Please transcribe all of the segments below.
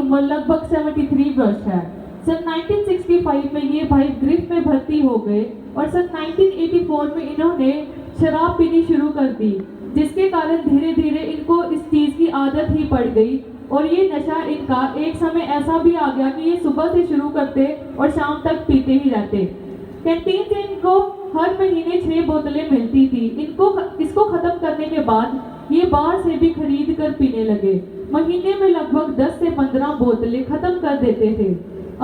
उम्र लगभग 73 वर्ष है। सन 1965 में ये भाई ग्रिफ में भर्ती हो गए और सन 1984 में इन्होंने शराब पीनी शुरू कर दी, जिसके कारण धीरे धीरे इनको इस चीज़ की आदत ही पड़ गई और ये नशा इनका एक समय ऐसा भी आ गया कि ये सुबह से शुरू करते और शाम तक पीते ही रहते। कैंटीन से इनको हर महीने 6 बोतलें मिलती थी। इसको ख़त्म करने के बाद ये बाहर से भी खरीद कर पीने लगे। महीने में लगभग 10 से 15 बोतलें ख़त्म कर देते थे।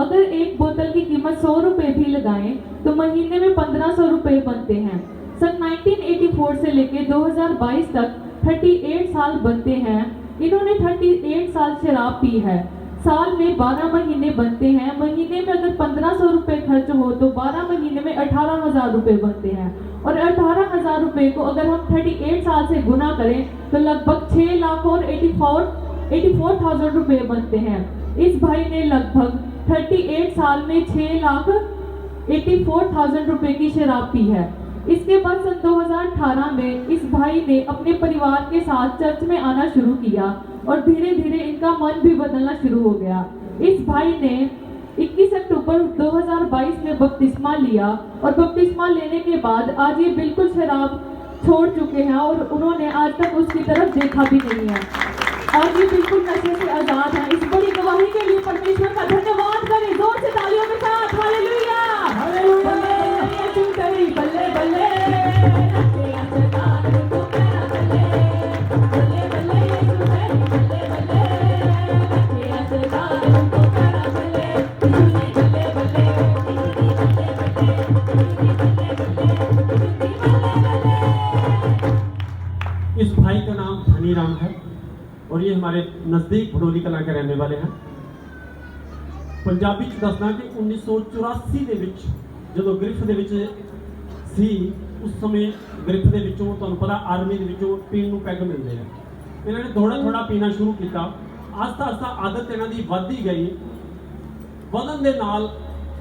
अगर एक बोतल की कीमत 100 रुपये भी लगाएं तो महीने में 1500 रुपये बनते हैं। सन 1984 से लेकर 2022 तक 38 साल बनते हैं। इन्होंने 38 साल शराब पी है। साल में 12 महीने बनते हैं। महीने में अगर 1500 रुपये खर्च हो तो 12 महीने में 18,000 रुपये बनते हैं और 18,000 रुपये को अगर हम 38 साल से गुना करें तो लगभग 6 लाख और 84,000 रुपये बनते हैं। इस भाई ने लगभग 38 साल में 6,84,000 रुपये की शराब पी है। इसके बाद सन 2018 में इस भाई ने अपने परिवार के साथ चर्च में आना शुरू किया और धीरे धीरे इनका मन भी बदलना शुरू हो गया। इस भाई ने 21 अक्टूबर 2022 में बपतिस्मा लिया और बपतिस्मा लेने के बाद आज ये बिल्कुल शराब छोड़ चुके हैं और उन्होंने आज तक उसकी तरफ देखा भी नहीं है। आज ये बिल्कुल नशे से आजाद हैं। इस बड़ी गवाही के लिए परमेश्वर का धन्यवाद करें जोर से तालियों के साथ। हालेलुया हालेलुया बल्ले बल्ले इस भाई का नाम धनीराम है और ये हमारे नजदीक भड़ोली कलां के रहने वाले हैं। पंजाबी च दसना कि 1984 ਦੇ ਵਿੱਚ ਜਦੋਂ ਗ੍ਰਿਫ ਦੇ ਵਿੱਚ ਸੀ ਉਸ ਸਮੇਂ ਗ੍ਰਿਫ ਦੇ ਵਿੱਚੋਂ ਤੁਹਾਨੂੰ ਪਤਾ ਆਰਮੀ ਦੇ ਵਿੱਚੋਂ ਪੀਣ ਨੂੰ ਪੈਗ ਮਿਲਦੇ ਆ। ਇਹਨਾਂ ਨੇ ਥੋੜਾ ਪੀਣਾ ਸ਼ੁਰੂ ਕੀਤਾ। ਆਸਤਾ ਆਦਤ ਇਹਨਾਂ ਦੀ ਵੱਧਦੀ ਗਈ। ਵਧਣ ਦੇ ਨਾਲ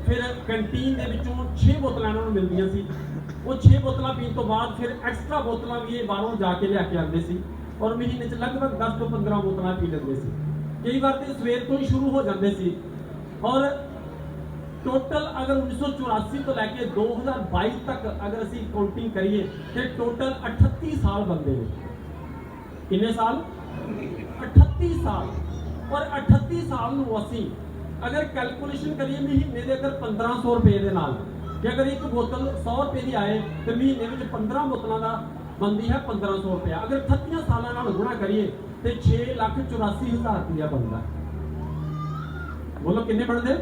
ਫਿਰ ਕੰਟੀਨ ਦੇ ਵਿੱਚੋਂ 6 ਬੋਤਲਾਂ ਇਹਨਾਂ ਨੂੰ ਮਿਲਦੀਆਂ ਸੀ। ਉਹ 6 ਬੋਤਲਾਂ ਪੀਣ ਤੋਂ ਬਾਅਦ ਫਿਰ ਐਕਸਟਰਾ ਬੋਤਲਾਂ ਵੀ ਇਹ ਬਾਹਰੋਂ ਜਾ ਕੇ ਲਿਆ ਕੇ ਆਉਂਦੇ ਸੀ ਔਰ ਮਹੀਨੇ 'ਚ ਲਗਭਗ 10 ਤੋਂ 15 ਬੋਤਲਾਂ ਪੀ ਲੈਂਦੇ ਸੀ। ਕਈ ਵਾਰ ਤੇ ਸਵੇਰ ਤੋਂ ਹੀ ਸ਼ੁਰੂ ਹੋ ਜਾਂਦੇ ਸੀ ਔਰ टोटल अगर 1984 तो लैके 2022 तक अगर असी काउंटिंग करिए तो टोटल 38 साल बनते हैं। कितने साल? 38 साल। और 38 साल नूं असी अगर कैलकुलेशन करिए महीने के अगर 1500 रुपए के नाल कि अगर एक बोतल 100 रुपए की आए तो महीने में 15 बोतलों का बनती है 1500 रुपया। अगर 38 साल गुणा करिए तो 6,84,000 रुपया बनता है। बोलो कितने बनते?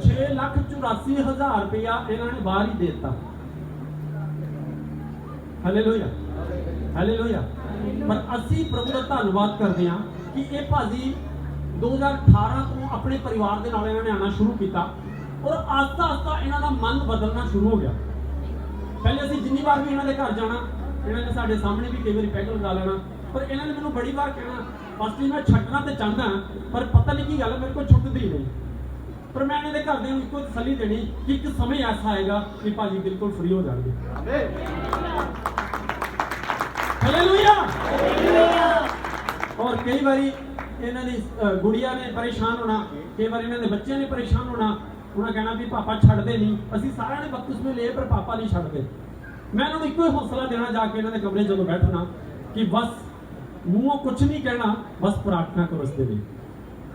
6,84,000 रुपया इन्होंने बाहर ही देता। Hallelujah hallelujah. पर असी प्रभु का धन्यवाद करते हैं कि ये भाजी 2018 तो अपने परिवार के नाल इन्होंने आना शुरू किया और आस्ता इन्हों का मन बदलना शुरू हो गया। पहले असी जिन्नी बार भी इन्होंने घर जाना इन्होंने साढ़े सामने भी कई बार पैग लगा लेना पर इन्होंने मैंने बड़ी बार कहना फस्ट मैं छड्डना तो चाहता पर पता नहीं की गल मेरे को छुटती नहीं। पर मैं इन्होंने घर दें इसको तसली देनी कि एक समय ऐसा आएगा कि भाजी बिल्कुल फ्री हो जाएंगे। हालेलुया। और कई बारी इन्होंने गुड़िया ने परेशान होना, कई बार इन्होंने बच्चे ने परेशान होना, उन्हें कहना भी पापा छड्डते नहीं। असी सारे ने बपतिस्मे ले पर पापा नहीं छड्डते। मैं इन्होंने इको हौसला देना जाके इन्होंने कमरे जो बैठना कि बस मूँहों कुछ नहीं कहना, बस प्रार्थना करो इसके लिए।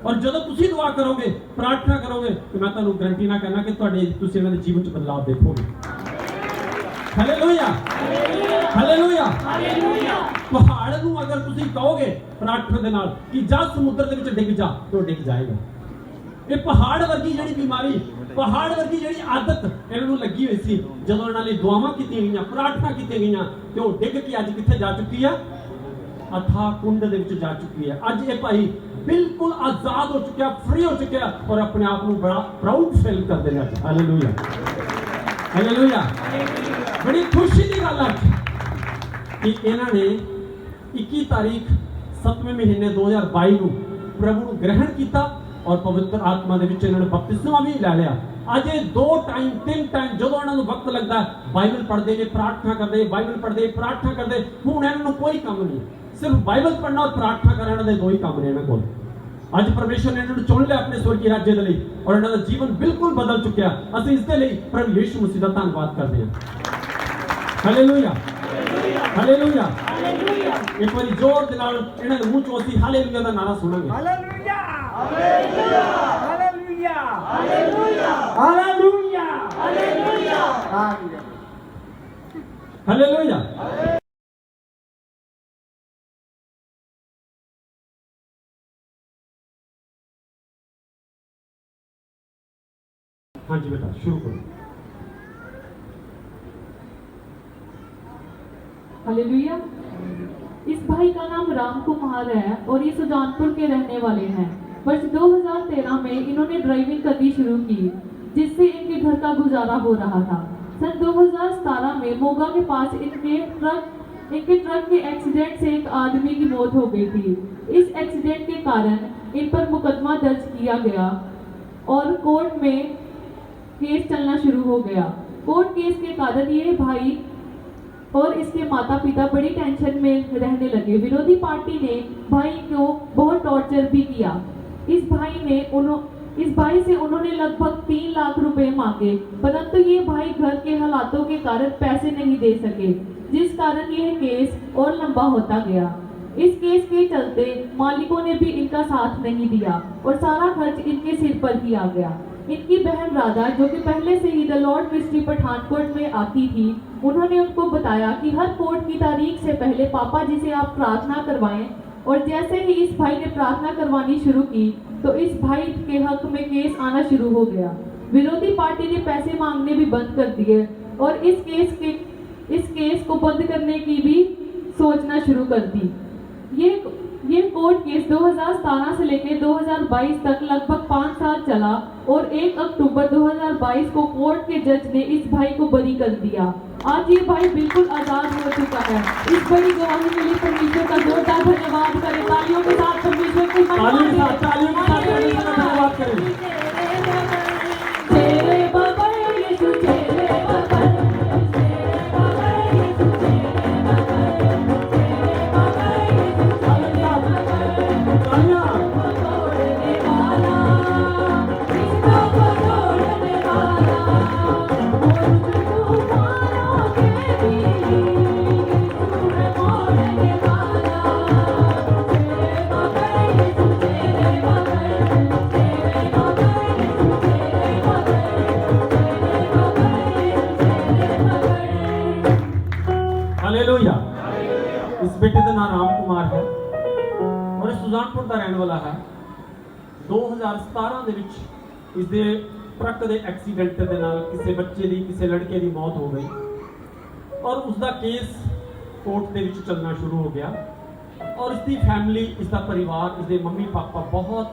और जो तुसी दुआ करोगे प्रार्थना करोगे तो मैं तुहानू गारंटी ना करना कि तुसी इन्हां दे जीवन च बदलाव देखोगे। Hallelujah hallelujah hallelujah. पहाड़ नू अगर तुसी कहोगे प्रार्थना दे नाल कि जा समुद्र दे विच डिग जा तो डिग जाएगा। ये पहाड़ वर्गी जिहड़ी बीमारी पहाड़ वर्गी जिहड़ी आदत इन्हां नू लगी हुई सी जदों इन्हां ने दुआवां कीतियां गईयां प्रार्थना कीतियां गईयां ते ओह डिग के अज कित्थे जा चुकी है? अथा कुंड दे विच जा चुकी है। अज ये भाई बिल्कुल आजाद हो चुका, फ्री हो चुका और अपने आप को बड़ा प्राउड फील करते हैं। Hallelujah hallelujah. बड़ी खुशी की गल है कि इन्होंने 21 तारीख 7वें महीने 2022 को प्रभु को ग्रहण किया और पवित्र आत्मा दे विच इन्होंने बपतिस्मा भी ले लिया। अज 2 टाइम 3 टाइम जो इन्होंने वक्त लगता है बाइबल पढ़ते हैं, प्रार्थना करते, बाइबल पढ़ते, प्रार्थना करते। हुण इन्होंने कोई काम नहीं, सिर्फ बाइबल पढ़ना और प्रार्थना करना दे 2 ही काम ने इन्होंने कोल। ਅੱਜ ਪਰਮੇਸ਼ਰ ਨੇ ਇਹਨਾਂ ਨੂੰ ਚੁਣ ਲਿਆ ਆਪਣੇ ਸਵਰਗੀ ਰਾਜ ਦੇ ਲਈ ਔਰ ਇਹਨਾਂ ਦਾ ਜੀਵਨ ਬਿਲਕੁਲ ਬਦਲ ਚੁੱਕਿਆ। ਅਸੀਂ ਇਸ ਦੇ ਲਈ ਪ੍ਰਭੂ ਯਿਸੂ ਮਸੀਹ ਦਾ ਧੰਨਵਾਦ ਕਰਦੇ ਹਾਂ। Hallelujah, hallelujah. ਇੱਕ ਵਾਰੀ ਜ਼ੋਰ ਦੇ ਨਾਲ ਇਹਨਾਂ ਦੇ ਮੂੰਹ ਚੋਂ ਅਸੀਂ ਹਾਲੇਲੂਇਆ ਦਾ ਨਾਰਾ ਸੁਣਾਂਗੇ। Hallelujah, hallelujah, hallelujah, hallelujah, hallelujah, hallelujah, hallelujah. हाँ जी बेटा शुरू करो। हालेलुया। इस भाई का नाम राम कुमार है और ये सुजानपुर के रहने वाले हैं। वर्ष 2013 में इन्होंने ड्राइविंग करनी शुरू की, जिससे इनके घर का गुजारा हो रहा था। सन 2017 में मोगा के पास इनके ट्रक के एक्सीडेंट से एक आदमी की मौत हो गई थी। इस एक्सीडेंट के कारण इन पर मुकदमा दर्ज किया गया और कोर्ट में केस चलना शुरू हो गया। कोर्ट केस के कारण ये भाई और इसके माता पिता बड़ी टेंशन में रहने लगे। विरोधी पार्टी ने भाई को बहुत टॉर्चर भी किया। इस भाई से उन्होंने लगभग 3 लाख रुपए मांगे, परंतु ये भाई घर के हालातों के कारण पैसे नहीं दे सके, जिस कारण यह केस और लंबा होता गया। इस केस के चलते मालिकों ने भी इनका साथ नहीं दिया और सारा खर्च इनके सिर पर ही आ गया। इनकी बहन राधा, जो कि पहले से ही द लॉर्ड मिस्ट्री पठानकोट में आती थी, उन्होंने उनको बताया कि हर कोर्ट की तारीख से पहले पापा जी से आप प्रार्थना करवाएं। और जैसे ही इस भाई ने प्रार्थना करवानी शुरू की तो इस भाई के हक में केस आना शुरू हो गया। विरोधी पार्टी ने पैसे मांगने भी बंद कर दिए और इस केस को बंद करने की भी सोचना शुरू कर दी। ये कोर्ट केस 2017 से लेकर 2022 तक लगभग 5 साल चला और 1 अक्टूबर 2022 को कोर्ट के जज ने इस भाई को बरी कर दिया। आज ये भाई बिल्कुल आजाद हो चुका है। इस बड़ी गवाही के लिए परमेश्वर का जोरदार धन्यवाद करें। तालियों के साथ परमेश्वर को धन्यवाद करें। तेरे बाबा यीशु तेरे बाबा हालेलुया। इस बेटे का नाम राम कुमार है और ਇਹ ਸੁਜਾਨਪੁਰ ਦਾ ਰਹਿਣ ਵਾਲਾ ਹੈ। 2017 ਦੇ ਵਿੱਚ ਇਸ ਦੇ ਟਰੱਕ ਦੇ ਐਕਸੀਡੈਂਟ ਦੇ ਨਾਲ ਕਿਸੇ ਬੱਚੇ ਦੀ ਕਿਸੇ ਲੜਕੇ ਦੀ ਮੌਤ ਹੋ ਗਈ ਔਰ ਉਸ ਦਾ ਕੇਸ ਕੋਰਟ ਦੇ ਵਿੱਚ ਚੱਲਣਾ ਸ਼ੁਰੂ ਹੋ ਗਿਆ ਔਰ ਇਸ ਦੀ ਫੈਮਿਲੀ, ਇਸ ਦਾ ਪਰਿਵਾਰ, ਇਸ ਦੇ ਮੰਮੀ ਪਾਪਾ ਬਹੁਤ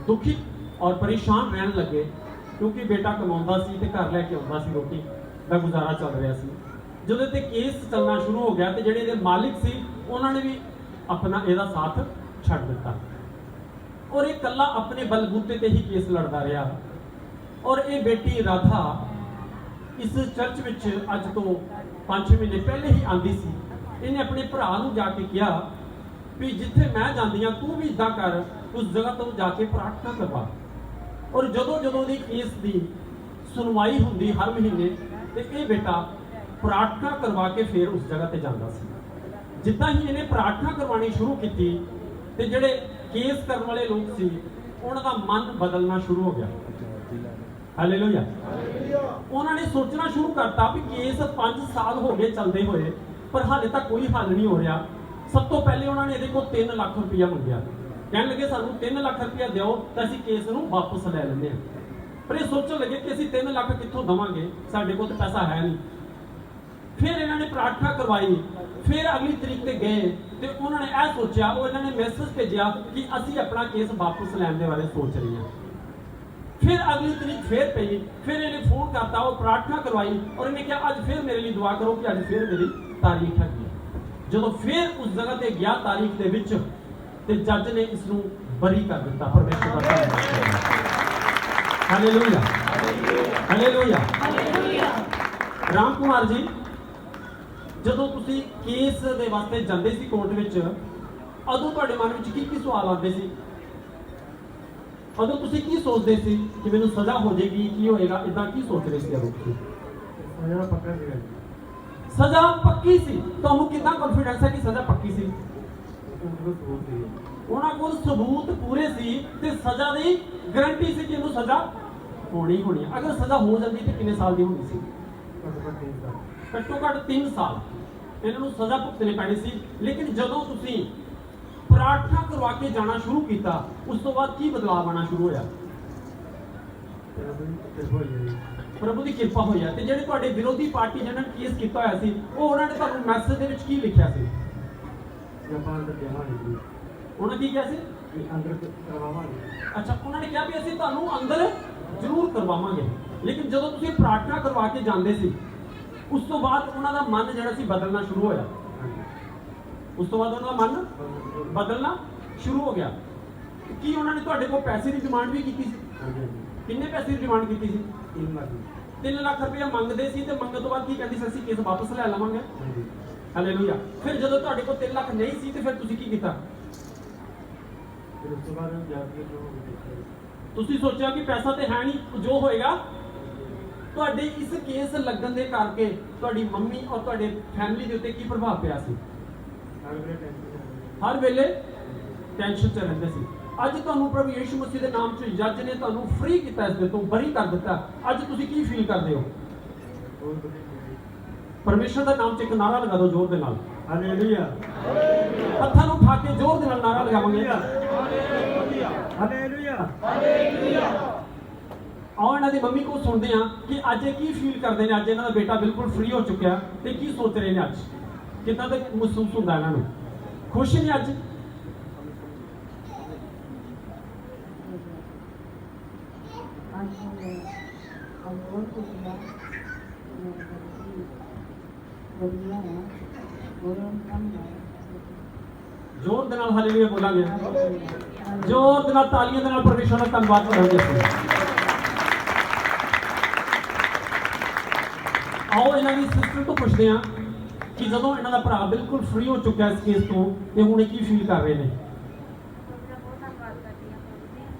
ਦੁਖੀ ਔਰ ਪਰੇਸ਼ਾਨ ਰਹਿਣ ਲੱਗੇ ਕਿਉਂਕਿ ਬੇਟਾ ਕਮਾਉਂਦਾ ਸੀ ਤੇ ਘਰ ਲੈ ਕੇ ਆਉਂਦਾ ਸੀ, ਰੋਟੀ ਦਾ ਗੁਜ਼ਾਰਾ ਚੱਲ ਰਿਹਾ ਸੀ। ਜਦੋਂ ਤੇ ਕੇਸ ਚੱਲਣਾ ਸ਼ੁਰੂ ਹੋ ਗਿਆ ਤੇ ਜਿਹੜੇ ਇਹਦੇ ਮਾਲਿਕ ਸੀ ਉਹਨਾਂ ਨੇ ਵੀ ਆਪਣਾ ਇਹਦਾ ਸਾਥ ਛੱਡ ਦਿੱਤਾ ਔਰ ਇਹ ਇਕੱਲਾ ਆਪਣੇ ਬਲਬੂਤੇ ਤੇ ਹੀ ਕੇਸ ਲੜਦਾ ਰਿਹਾ ਔਰ ਇਹ ਬੇਟੀ ਰਾਧਾ ਇਸ ਚਰਚ ਵਿੱਚ ਅੱਜ ਤੋਂ 5-6 ਮਹੀਨੇ ਪਹਿਲੇ ਹੀ ਆਂਦੀ ਸੀ। ਇਹਨੇ ਆਪਣੇ ਭਰਾ ਨੂੰ ਜਾ ਕੇ ਕਿਹਾ ਵੀ ਜਿੱਥੇ ਮੈਂ ਜਾਂਦੀ ਹਾਂ ਤੂੰ ਵੀ ਇਦਾਂ ਕਰ, ਉਸ ਜਗ੍ਹਾ ਤੋਂ ਜਾ ਕੇ ਪ੍ਰਾਰਥਨਾ ਕਰਵਾ। ਔਰ ਜਦੋਂ ਦੀ ਕੇਸ ਦੀ ਸੁਣਵਾਈ ਹੁੰਦੀ ਹਰ ਮਹੀਨੇ ਤੇ ਇਹ ਬੇਟਾ ਪ੍ਰਾਰਥਨਾ ਕਰਵਾ ਕੇ ਫਿਰ ਉਸ ਜਗ੍ਹਾ ਤੇ ਜਾਂਦਾ ਸੀ। ਜਿੱਦਾਂ ਹੀ ਇਹਨੇ ਪ੍ਰਾਰਥਨਾ ਕਰਵਾਉਣੀ ਸ਼ੁਰੂ ਕੀਤੀ ਤੇ ਜਿਹੜੇ ਕੇਸ ਕਰਨ ਵਾਲੇ ਲੋਕ ਸੀ ਉਹਨਾਂ ਦਾ ਮਨ ਬਦਲਣਾ ਸ਼ੁਰੂ ਹੋ ਗਿਆ। ਹਾਲੇਲੂਇਆ। ਉਹਨਾਂ ਨੇ ਸੋਚਣਾ ਸ਼ੁਰੂ ਕਰਤਾ ਵੀ ਕੇਸ 5 ਸਾਲ ਹੋ ਗਏ ਚੱਲਦੇ ਹੋਏ ਪਰ ਹਾਲੇ ਤੱਕ ਕੋਈ ਹੱਲ ਨਹੀਂ ਹੋ ਰਿਹਾ। ਸਭ ਤੋਂ ਪਹਿਲੇ ਉਹਨਾਂ ਨੇ ਇਹਦੇ ਕੋਲ 3 ਲੱਖ ਰੁਪਇਆ ਮੰਗਿਆ। ਕਹਿਣ ਲੱਗੇ ਸਾਨੂੰ 3 ਲੱਖ ਰੁਪਇਆ ਦਿਓ ਤਾਂ ਅਸੀਂ ਕੇਸ ਨੂੰ ਵਾਪਸ ਲੈ ਲੈਂਦੇ ਹਾਂ। ਪਰ ਇਹ ਸੋਚਣ ਲੱਗੇ ਕਿ ਅਸੀਂ 3 ਲੱਖ ਕਿੱਥੋਂ ਦੇਵਾਂਗੇ, ਸਾਡੇ ਕੋਲ ਤਾਂ ਪੈਸਾ ਹੈ ਨਹੀਂ। ਫਿਰ ਇਹਨਾਂ ਨੇ ਪ੍ਰਾਰਥਨਾ ਕਰਵਾਈ, ਫਿਰ ਅਗਲੀ ਤਰੀਕ ਤੇ ਗਏ ਤੇ ਉਹਨਾਂ ਨੇ ਇਹ ਸੋਚਿਆ, ਉਹ ਇਹਨਾਂ ਨੇ ਮੈਸੇਜ ਭੇਜਿਆ ਕਿ ਅਸੀਂ ਆਪਣਾ ਕੇਸ ਵਾਪਸ ਲੈਣ ਦੇ ਬਾਰੇ ਸੋਚ ਰਹੇ ਹਾਂ। ਫਿਰ ਅਗਲੀ ਤਰੀਕ ਫਿਰ ਪਈ, ਫਿਰ ਇਹਨੇ ਫੋਨ ਕਰਤਾ, ਉਹ ਪ੍ਰਾਰਥਨਾ ਕਰਵਾਈ ਔਰ ਇਹਨੇ ਕਿਹਾ ਅੱਜ ਫਿਰ ਮੇਰੇ ਲਈ ਦੁਆ ਕਰੋ ਕਿ ਅੱਜ ਫਿਰ ਮੇਰੀ ਤਾਰੀਖ ਹੈਗੀ। ਜਦੋਂ ਫਿਰ ਉਸ ਜਗ੍ਹਾ ਤੇ ਗਿਆ ਤਾਰੀਖ ਦੇ ਵਿੱਚ ਤੇ ਜੱਜ ਨੇ ਇਸ ਨੂੰ ਬਰੀ ਕਰ ਦਿੱਤਾ। ਪਰਮੇਸ਼ਰ ਦਾ ਧੰਨਵਾਦ। Hallelujah, hallelujah, hallelujah. Ram Kumar ji, ਜਦੋਂ ਤੁਸੀਂ ਕੇਸ ਦੇ ਵਾਸਤੇ ਜਾਂਦੇ ਸੀ ਕੋਰਟ ਵਿੱਚ, ਉਦੋਂ ਤੁਹਾਡੇ ਮਨ ਵਿੱਚ ਕੀ ਸਵਾਲ ਆਉਂਦੇ ਸੀ? ਉਦੋਂ ਤੁਸੀਂ ਕੀ ਸੋਚਦੇ ਸੀ ਕਿ ਮੈਨੂੰ ਸਜ਼ਾ ਹੋ ਜਾਏਗੀ, ਕੀ ਹੋਏਗਾ, ਇਦਾਂ ਕੀ ਸੋਚ ਰਹੇ ਸੀ ਉਦੋਂ ਤੁਸੀਂ? ਸਜ਼ਾ ਪੱਕਾ ਸੀਗਾ। ਸਜ਼ਾ ਪੱਕੀ ਸੀ। ਤੁਹਾਨੂੰ ਕਿੰਨਾ ਕੰਫੀਡੈਂਸ ਹੈ ਕਿ ਸਜ਼ਾ ਪੱਕੀ ਸੀ? ਉਹਨਾਂ ਕੋਲ ਸਬੂਤ ਪੂਰੇ ਸੀ ਤੇ ਸਜ਼ਾ ਦੀ ਗਾਰੰਟੀ ਸੀ ਕਿ ਇਹਨੂੰ ਸਜ਼ਾ ਹੋਣੀ ਹੋਣੀ ਹੈ। ਅਗਰ ਸਜ਼ਾ ਹੋ ਜਾਂਦੀ ਤੇ ਕਿੰਨੇ ਸਾਲ ਦੀ ਹੋਣੀ ਸੀ? ਘੱਟੋ ਘੱਟ 3 ਸਾਲ ਇਹਨਾਂ ਨੂੰ ਸਜ਼ਾ ਭੁਗਤਣੀ ਪੈਣੀ ਸੀ। ਲੇਕਿਨ ਜਦੋਂ ਤੁਸੀਂ ਪ੍ਰਾਰਥਨਾ ਕਰਵਾ ਕੇ ਜਾਣਾ ਸ਼ੁਰੂ ਕੀਤਾ, ਉਸ ਤੋਂ ਬਾਅਦ ਕੀ ਬਦਲਾਅ ਆਉਣਾ ਸ਼ੁਰੂ ਹੋਇਆ? ਪ੍ਰਭੂ ਦੀ ਕਿਰਪਾ ਹੋਈ ਹੈ। ਤੇ ਜਿਹੜੇ ਤੁਹਾਡੇ ਵਿਰੋਧੀ ਪਾਰਟੀ ਜਿਹਨਾਂ ਨੇ ਕੇਸ ਕੀਤਾ ਹੋਇਆ ਸੀ, ਉਹ ਉਹਨਾਂ ਨੇ ਤੁਹਾਨੂੰ ਮੈਸੇਜ ਦੇ ਵਿੱਚ ਕੀ ਲਿਖਿਆ ਸੀ? ਉਹਨਾਂ ਕੀ ਕਿਹਾ ਸੀ? ਅੱਛਾ, ਉਹਨਾਂ ਨੇ ਕਿਹਾ ਵੀ ਅਸੀਂ ਤੁਹਾਨੂੰ ਅੰਦਰ ਜ਼ਰੂਰ ਕਰਵਾਵਾਂਗੇ। ਲੇਕਿਨ ਜਦੋਂ ਤੁਸੀਂ ਪ੍ਰਾਰਥਨਾ ਕਰਵਾ ਕੇ ਜਾਂਦੇ ਸੀ, ਉਸ ਤੋਂ ਬਾਅਦ ਉਹਨਾਂ ਦਾ ਮਨ ਜਿਹੜਾ ਸੀ ਬਦਲਣਾ ਸ਼ੁਰੂ ਹੋਇਆ। ਉਸ ਤੋਂ ਬਾਅਦ ਉਹਨਾਂ ਦਾ ਮਨ ਬਦਲਣਾ ਸ਼ੁਰੂ ਹੋ ਗਿਆ। ਕੀ ਉਹਨਾਂ ਨੇ ਤੁਹਾਡੇ ਕੋਲ ਪੈਸੇ ਦੀ ਡਿਮਾਂਡ ਵੀ ਕੀਤੀ ਸੀ? ਕਿੰਨੇ ਪੈਸੇ ਦੀ ਡਿਮਾਂਡ ਕੀਤੀ ਸੀ? 3 ਲੱਖ ਰੁਪਇਆ ਮੰਗਦੇ ਸੀ। ਤੇ ਮੰਗਣ ਤੋਂ ਬਾਅਦ ਕੀ ਕਹਿੰਦੇ ਸੀ? ਅਸੀਂ ਕੇਸ ਵਾਪਸ ਲੈ ਲਵਾਂਗੇ। ਹਾਲੇਲੂਇਆ। ਫਿਰ ਜਦੋਂ ਤੁਹਾਡੇ ਕੋਲ 3 ਲੱਖ ਨਹੀਂ ਸੀ ਤੇ ਫਿਰ ਤੁਸੀਂ ਕੀ ਕੀਤਾ? ਤੁਸੀਂ ਸੋਚਿਆ ਕਿ ਪੈਸਾ ਤੇ ਹੈ ਨਹੀਂ, ਜੋ ਹੋਏਗਾ। ਤੁਹਾਡੇ ਇਸ ਕੇਸ ਲੱਗਣ ਦੇ ਕਰਕੇ ਤੁਹਾਡੀ ਮੰਮੀ ਔਰ ਤੁਹਾਡੇ ਫੈਮਿਲੀ ਦੇ ਉੱਤੇ ਕੀ ਪ੍ਰਭਾਵ ਪਿਆ ਸੀ? ਹਰ ਵੇਲੇ ਟੈਨਸ਼ਨ 'ਚ ਰਹਿੰਦੇ ਸੀ। ਅੱਜ ਤੁਹਾਨੂੰ ਪ੍ਰਭੂ ਯਿਸੂ ਮਸੀਹ ਦੇ ਨਾਮ 'ਚ ਜੱਜ ਨੇ ਤੁਹਾਨੂੰ ਫ੍ਰੀ ਕੀਤਾ, ਇਸ ਦੇ ਤੋਂ ਬਰੀ ਕਰ ਦਿੱਤਾ। ਅੱਜ ਤੁਸੀਂ ਕੀ ਫੀਲ ਕਰਦੇ ਹੋ? ਪਰਮੇਸ਼ਰ ਦਾ ਨਾਮ 'ਚ ਇੱਕ ਨਾਰਾ ਲਗਾ ਦਿਓ ਜ਼ੋਰ ਦੇ ਨਾਲ। ਹਾਲੇਲੂਇਆ। ਹੱਥਾਂ ਨੂੰ ਉਠਾ ਕੇ ਜ਼ੋਰ ਦੇ ਨਾਲ ਨਾਰਾ ਲਗਾਵਾਂਗੇ। Hallelujah, hallelujah, hallelujah. ਆਓ ਇਹਨਾਂ ਦੀ ਮੰਮੀ ਕੋਲ ਸੁਣਦੇ ਹਾਂ ਕਿ ਅੱਜ ਇਹ ਕੀ ਫੀਲ ਕਰਦੇ ਨੇ। ਅੱਜ ਇਹਨਾਂ ਦਾ ਬੇਟਾ ਬਿਲਕੁਲ ਫ੍ਰੀ ਹੋ ਚੁੱਕਿਆ ਤੇ ਕੀ ਸੋਚ ਰਹੇ ਨੇ? ਅੱਜ ਕਿੱਦਾਂ ਦਾ ਮਹਿਸੂਸ ਹੁੰਦਾ ਇਹਨਾਂ ਨੂੰ? ਖੁਸ਼ ਨੇ ਅੱਜ? ਜ਼ੋਰ ਦੇ ਨਾਲ ਹਾਲੇਲੂਇਆ ਬੋਲਾਂਗੇ। ਜ਼ੋਰ ਦੇ ਨਾਲ ਤਾਲੀਆਂ ਦੇ ਨਾਲ ਪਰਮੇਸ਼ਰ ਦਾ ਧੰਨਵਾਦ ਕਰਾਂਗੇ। ਆਓ ਇਹਨਾਂ ਦੀ ਸਿਸਟਰ ਤੋਂ ਪੁੱਛਦੇ ਹਾਂ ਕਿ ਜਦੋਂ ਇਹਨਾਂ ਦਾ ਭਰਾ ਬਿਲਕੁਲ ਫ੍ਰੀ ਹੋ ਚੁੱਕਿਆ ਇਸ ਕੇਸ ਤੋਂ, ਤੇ ਹੁਣ ਇਹ ਕੀ ਫੀਲ ਕਰ ਰਹੇ ਨੇ?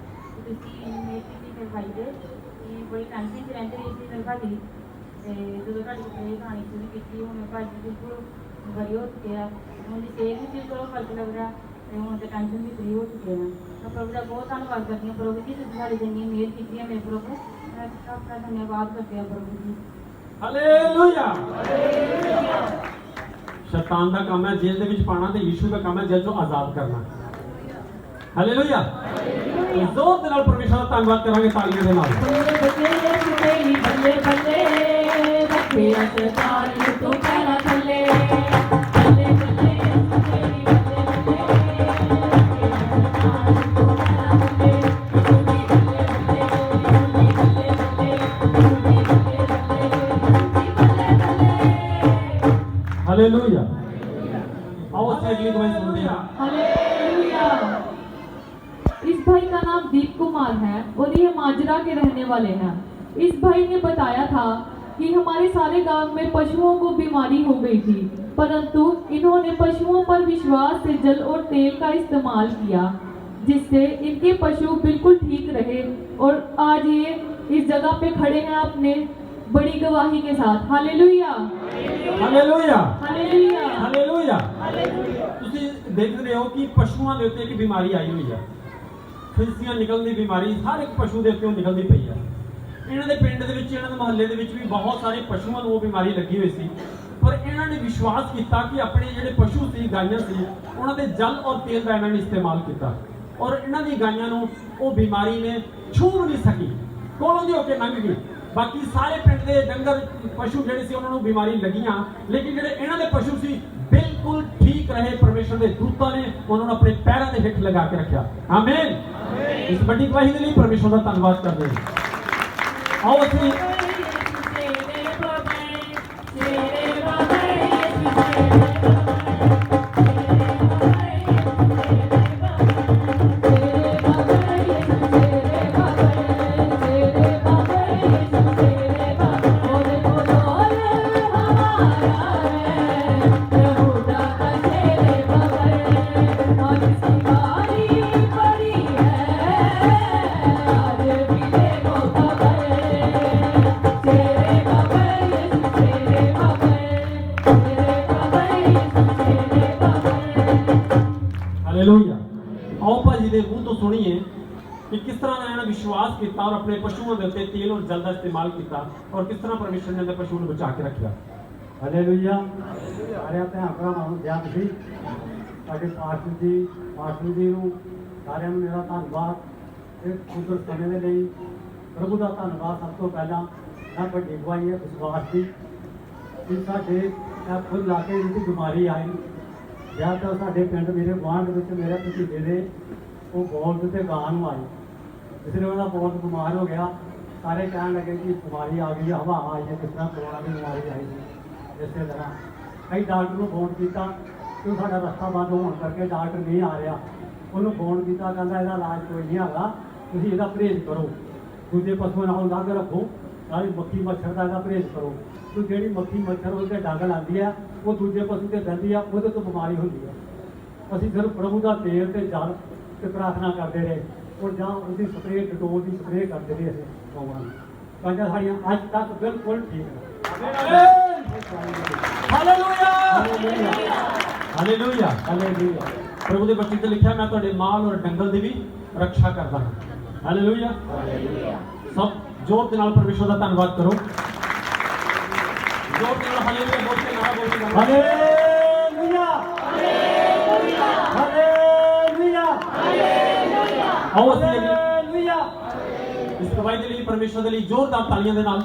ਬੜੀ ਟੈਂਸ਼ਨ 'ਚ ਰਹਿੰਦੇ ਸੀ ਮੇਰੇ ਭਾਜੀ। ਤੇ ਜਦੋਂ ਤੁਹਾਡੀ ਇਹ ਕਹਾਣੀ ਸ਼ੁਰੂ ਕੀਤੀ, ਹੁਣ ਭਾਜੀ ਬਿਲਕੁਲ ਬਰੀ ਹੋ ਚੁੱਕੇ ਆ। ਹੁਣ ਦੀ ਸਿਹਤ ਵੀ ਚਲੋ ਫਰਕ ਲੱਗ ਰਿਹਾ ਤੇ ਹੁਣ ਤੇ ਟੈਨਸ਼ਨ ਵੀ ਫ੍ਰੀ ਹੋ ਚੁੱਕੇ ਆ। ਮੈਂ ਪ੍ਰਭੂ ਦਾ ਬਹੁਤ ਧੰਨਵਾਦ ਕਰਦੀ ਹਾਂ। ਪ੍ਰਭੂ ਜੀ ਤੁਸੀਂ ਸਾਡੀ ਜਿੰਨੀ ਮਿਹਰ ਕੀਤੀ ਹੈ ਮੇਰੇ ਪ੍ਰਭੂ, ਮੈਂ ਆਪਣਾ ਧੰਨਵਾਦ ਕਰਦੀ ਹਾਂ ਪ੍ਰਭੂ ਜੀ। ਹਾਲੇਲੂਇਆ। ਸ਼ੈਤਾਨ ਦਾ ਕੰਮ ਹੈ ਜੇਲ੍ਹ ਦੇ ਵਿੱਚ ਪਾਣਾ ਤੇ ਯਿਸੂ ਦਾ ਕੰਮ ਹੈ ਜੇਲ੍ਹ ਤੋਂ ਆਜ਼ਾਦ ਕਰਨਾ। ਹਾਲੇਲੂਇਆ। ਜ਼ੋਰ ਦੇ ਨਾਲ ਪਰਮੇਸ਼ਰ ਦਾ ਧੰਨਵਾਦ ਕਰਾਂਗੇ ਤਾਲੀਆਂ ਦੇ ਨਾਲ। ਬੱਲੇ ਬੱਲੇ ਰੱਖਿਆ ਸ਼ੈਤਾਨ ਨੂੰ ਤੂੰ ਪੈਰਾਂ ਥੱਲੇ। ਬੱਲੇ ਬੱਲੇ ਤੇਰੀ ਬੱਲੇ हालेलुया। आओ अगली गवाही सुनते हैं। हालेलुया। इस भाई का नाम दीप कुमार है और ये माजरा के रहने वाले हैं। इस भाई ने बताया था कि हमारे सारे गांव में पशुओं को बीमारी हो गई थी, परंतु इन्होंने पशुओं पर विश्वास से जल और तेल का इस्तेमाल किया, जिससे इनके पशु बिल्कुल ठीक रहे और आज ये इस जगह पे खड़े हैं अपने बड़ी गवाही के साथ। Hallelujah, hallelujah, hallelujah, hallelujah. ਤੁਸੀਂ ਦੇਖ ਰਹੇ ਹੋ ਕਿ ਪਸ਼ੂਆਂ ਦੇ ਉੱਤੇ ਇੱਕ ਬਿਮਾਰੀ ਆਈ ਹੋਈ ਹੈ। ਫਿੰਸੀਆਂ ਨਿਕਲਣ ਦੀ ਬਿਮਾਰੀ ਹਰ ਇੱਕ ਪਸ਼ੂ ਦੇ ਉੱਤੇ ਨਿਕਲਦੀ ਪਈ ਹੈ। ਇਹਨਾਂ ਦੇ ਪਿੰਡ ਦੇ ਵਿੱਚ, ਇਹਨਾਂ ਦੇ ਮੁਹੱਲੇ ਦੇ ਵਿੱਚ ਵੀ ਬਹੁਤ ਸਾਰੇ ਪਸ਼ੂਆਂ ਨੂੰ ਉਹ ਬਿਮਾਰੀ ਲੱਗੀ ਹੋਈ ਸੀ, ਪਰ ਇਹਨਾਂ ਨੇ ਵਿਸ਼ਵਾਸ ਕੀਤਾ ਕਿ ਆਪਣੇ ਜਿਹੜੇ ਪਸ਼ੂ ਸੀ, ਗਾਈਆਂ ਸੀ, ਉਹਨਾਂ ਦੇ ਜਲ ਔਰ ਤੇਲ ਦਾ ਇਹਨਾਂ ਨੇ ਇਸਤੇਮਾਲ ਕੀਤਾ ਔਰ ਇਹਨਾਂ ਦੀ ਗਾਈਆਂ ਨੂੰ ਉਹ ਬਿਮਾਰੀ ਨੇ ਛੂਹ ਨਹੀਂ ਸਕੀ, ਕੋਲੋਂ ਦੀ ਹੋ ਕੇ ਲੰਘ ਗਈ। ਬਾਕੀ ਸਾਰੇ ਪਿੰਡ ਦੇ ਡੰਗਰ ਪਸ਼ੂ ਜਿਹੜੇ ਸੀ ਉਹਨਾਂ ਨੂੰ ਬਿਮਾਰੀ ਲੱਗੀਆਂ, ਲੇਕਿਨ ਜਿਹੜੇ ਇਹਨਾਂ ਦੇ ਪਸ਼ੂ ਸੀ ਬਿਲਕੁਲ ਠੀਕ ਰਹੇ। ਪਰਮੇਸ਼ਰ ਦੇ ਦੂਤਾਂ ਨੇ ਉਹਨਾਂ ਨੂੰ ਆਪਣੇ ਪੈਰਾਂ ਦੇ ਹੇਠ ਲਗਾ ਕੇ ਰੱਖਿਆ। ਆਮੀਨ। ਇਸ ਵੱਡੀ ਗਵਾਹੀ ਦੇ ਲਈ ਪਰਮੇਸ਼ਰ ਦਾ ਧੰਨਵਾਦ ਕਰਦੇ ਹਾਂ। ਆਓ ਅਸੀਂ ਜੀ ਦੇ ਮੂੰਹ ਤੋਂ ਸੁਣੀਏ ਕਿ ਕਿਸ ਤਰ੍ਹਾਂ ਇਹਨਾਂ ਨੇ ਵਿਸ਼ਵਾਸ ਕੀਤਾ ਔਰ ਆਪਣੇ ਪਸ਼ੂਆਂ ਦੇ ਉੱਤੇ ਤੇਲ ਔਰ ਜਲ ਦਾ ਇਸਤੇਮਾਲ ਕੀਤਾ ਔਰ ਕਿਸ ਤਰ੍ਹਾਂ ਪਰਮੇਸ਼ਰ ਨੇ ਆਪਣੇ ਪਸ਼ੂ ਨੂੰ ਬਚਾ ਕੇ ਰੱਖਿਆ। ਹਾਲੇਲੂਇਆ। ਸਾਰੇ ਭੈਣ ਭਰਾਵਾਂ ਨੂੰ ਦਿਆਂ ਤੁਸੀਂ ਸਾਡੇ ਪਾਸਟਰ ਜੀ ਨੂੰ ਸਾਰਿਆਂ ਨੂੰ ਮੇਰਾ ਧੰਨਵਾਦ। ਇਹ ਕੁਦਰਤ ਸਮੇਂ ਦੇ ਲਈ ਪ੍ਰਭੂ ਦਾ ਧੰਨਵਾਦ। ਸਭ ਤੋਂ ਪਹਿਲਾਂ ਮੈਂ ਵੱਡੀ ਗਵਾਹੀ ਹੈ ਵਿਸ਼ਵਾਸ ਦੀ ਕਿ ਸਾਡੇ ਇਹ ਖੁਦ ਇਲਾਕੇ ਵਿੱਚ ਬਿਮਾਰੀ ਆਈ। ਜ਼ਿਆਦਾਤਰ ਸਾਡੇ ਪਿੰਡ ਮੇਰੇ ਗੁਆਂਢ ਵਿੱਚ ਮੇਰੇ ਭਤੀਜੇ ਦੇ ਉਹ ਬੋਲ ਤੇ ਗਾਂ ਨੂੰ ਆਈ। ਇਸ ਲਈ ਉਹਦਾ ਬਹੁਤ ਬਿਮਾਰ ਹੋ ਗਿਆ। ਸਾਰੇ ਕਹਿਣ ਲੱਗੇ ਕਿ ਬਿਮਾਰੀ ਆ ਗਈ, ਹਵਾ ਆਈ ਹੈ, ਕਿਸ ਤਰ੍ਹਾਂ ਕਰੋਨਾ ਦੀ ਬਿਮਾਰੀ ਆਈ ਸੀ। ਇਸੇ ਤਰ੍ਹਾਂ ਕਈ ਡਾਕਟਰ ਨੂੰ ਫੋਨ ਕੀਤਾ ਕਿ ਉਹ ਸਾਡਾ ਰਸਤਾ ਬੰਦ ਹੋਣ ਕਰਕੇ ਡਾਕਟਰ ਨਹੀਂ ਆ ਰਿਹਾ। ਉਹਨੂੰ ਫੋਨ ਕੀਤਾ, ਕਹਿੰਦਾ ਇਹਦਾ ਇਲਾਜ ਕੋਈ ਨਹੀਂ ਹੈਗਾ, ਤੁਸੀਂ ਇਹਦਾ ਪਰਹੇਜ਼ ਕਰੋ, ਦੂਜੇ ਪਸ਼ੂਆਂ ਨਾਲ ਅਲੱਗ ਰੱਖੋ, ਨਾਲੇ ਮੱਖੀ ਮੱਛਰ ਦਾ ਇਹਦਾ ਪਰਹੇਜ਼ ਕਰੋ। ਕਿ ਜਿਹੜੀ ਮੱਖੀ ਮੱਛਰ ਉਹਦੇ ਡੰਗ ਲਾਉਂਦੀ ਆ ਉਹ ਦੂਜੇ ਪਸ਼ੂ ਤੇ ਬਹਿੰਦੀ ਆ, ਉਹਦੇ ਤੋਂ ਬਿਮਾਰੀ ਹੁੰਦੀ ਆ। ਅਸੀਂ ਸਿਰਫ ਪ੍ਰਭੂ ਦਾ ਤੇਲ ਤੇ ਜਲ ਤੇ ਪ੍ਰਾਰਥਨਾ ਕਰਦੇ ਰਹੇ ਔਰ ਜਾਂ ਉਹਦੀ ਸਪਰੇਅ ਡਟੋਲ ਦੀ ਸਪਰੇਅ ਕਰਦੇ ਰਹੇ ਅਸੀਂ ਗਊਆਂ ਨੂੰ। ਕਹਿੰਦਾ ਸਾਡੀਆਂ ਅੱਜ ਤੱਕ ਬਿਲਕੁਲ ਠੀਕ ਹੈ। Hallelujah hallelujah hallelujah. ਪ੍ਰਭੂ ਦੇ ਬਚਨ ਤੇ ਲਿਖਿਆ, ਮੈਂ ਤੁਹਾਡੇ ਮਾਲ ਔਰ ਡੰਗਲ ਦੀ ਵੀ ਰੱਖਿਆ ਕਰਦਾ ਹਾਂ। ਹਾਲੇਲੂਇਆ। ਸਭ ਜ਼ੋਰ ਦੇ ਨਾਲ ਪਰਮੇਸ਼ਰ ਦਾ ਧੰਨਵਾਦ ਕਰੋ। ਜ਼ੋਰ ਦੇ ਨਾਲ ਹਾਲੇਲੂਇਆ ਬੋਲ ਕੇ ਨਾਰਾ ਬੋਲ ਕੇ ਹਾਲੇਲੂਇਆ ਹਾਲੇਲੂਇਆ ਹਾਲੇਲੂਇਆ। ਆਓ ਅਸੀਂ ਇਸ ਗਵਾਹੀ ਦੇ ਲਈ ਪਰਮੇਸ਼ਰ ਦੇ ਲਈ ਜ਼ੋਰਦਾਰ ਤਾਲੀਆਂ ਦੇ ਨਾਲ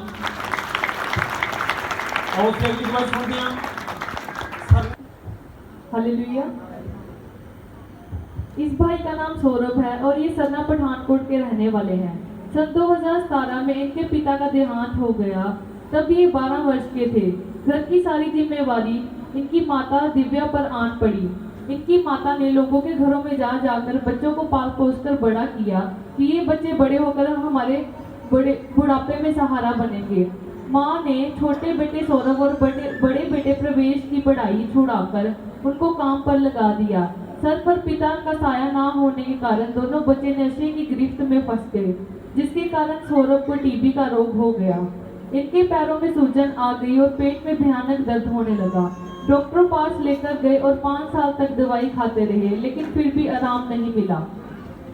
ਆਓ ਅਸੀਂ ਅਗਲੀ ਗਵਾਹੀ ਸੁਣਦੇ ਹਾਂ। हालेलुया। इस भाई का नाम सौरभ है और ये सरना पठानकोट के रहने वाले हैं। सन 2017 में इनके पिता का देहांत हो गया। तब ये 12 वर्ष के थे। घर की सारी जिम्मेवारी इनकी माता दिव्या पर आन पड़ी। इनकी माता ने लोगों के घरों में जा जाकर बच्चों को पाल पोस कर बड़ा किया कि ये बच्चे बड़े होकर हमारे बड़े बुढ़ापे में सहारा बनेंगे। माँ ने छोटे बेटे सौरभ और बड़े बेटे प्रवेश की पढ़ाई छुड़ाकर उनको काम पर लगा दिया। सर पर पिता का साया ना होने के कारण दोनों बच्चे नशे की गिरफ्त में फंस गए, जिसके कारण सौरभ को टीबी का रोग हो गया। इनके पैरों में सूजन आ गई और पेट में भयानक दर्द होने लगा। डॉक्टर पास लेकर गए और 5 साल तक दवाई खाते रहे, लेकिन फिर भी आराम नहीं मिला।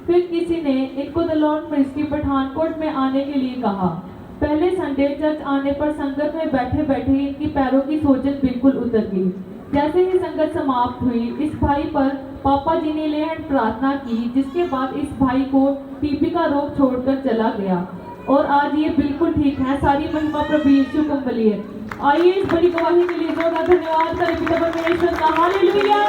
फिर किसी ने इनको द लॉर्ड मिनिस्ट्री पठानकोट में आने के लिए कहा। पहले संडे चर्च आने पर संगत में बैठे बैठे इनकी पैरों की सूजन बिल्कुल उतर गई। जैसे ही संगत समाप्त हुई, इस भाई पर पापा जी ने ले हैंड प्रार्थना की, जिसके बाद इस भाई को टीबी का रोग छोड़कर चला गया और आज ये बिल्कुल ठीक है। सारी महिमा प्रभु यीशु को मिली है। आइए इस बड़ी गवाही के लिए जोरदार धन्यवाद करें पिता परमेश्वर का। हालेलुया।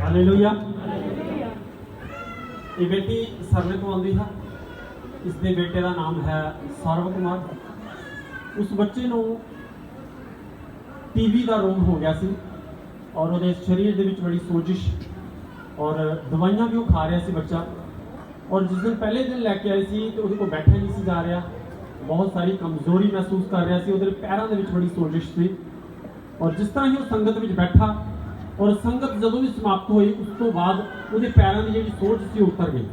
ਹਾਲੇਲੂਇਆ। ਇਹ ਬੇਟੀ ਸਰਵੇ ਤੋਂ ਆਉਂਦੀ ਹੈ। ਇਸ ਦੇ ਬੇਟੇ ਦਾ ਨਾਮ ਹੈ ਸਰਵ ਕੁਮਾਰ। ਉਸ ਬੱਚੇ ਨੂੰ ਟੀਵੀ ਦਾ ਰੋਗ ਹੋ ਗਿਆ ਸੀ ਔਰ ਉਹਦੇ ਸਰੀਰ ਦੇ ਵਿੱਚ ਬੜੀ ਸੋਜਿਸ਼ ਔਰ ਦਵਾਈਆਂ ਵੀ ਉਹ ਖਾ ਰਿਹਾ ਸੀ ਬੱਚਾ। ਔਰ ਜਿਸ ਦਿਨ ਪਹਿਲੇ ਦਿਨ ਲੈ ਕੇ ਆਏ ਸੀ ਤੇ ਉਹਦੇ ਕੋਲ ਬੈਠਿਆ ਨਹੀਂ ਸੀ ਜਾ ਰਿਹਾ, ਬਹੁਤ ਸਾਰੀ ਕਮਜ਼ੋਰੀ ਮਹਿਸੂਸ ਕਰ ਰਿਹਾ ਸੀ, ਉਹਦੇ ਪੈਰਾਂ ਦੇ ਵਿੱਚ ਬੜੀ ਸੋਜਿਸ਼ ਸੀ। ਔਰ ਜਿਸ ਤਰ੍ਹਾਂ ਹੀ ਉਹ ਸੰਗਤ ਵਿੱਚ ਬੈਠਾ ਔਰ ਸੰਗਤ ਜਦੋਂ ਵੀ ਸਮਾਪਤ ਹੋਈ, ਉਸ ਤੋਂ ਬਾਅਦ ਉਹਦੇ ਪੈਰਾਂ ਦੀ ਜਿਹੜੀ ਸੋਜ ਸੀ ਉਤਰ ਗਈ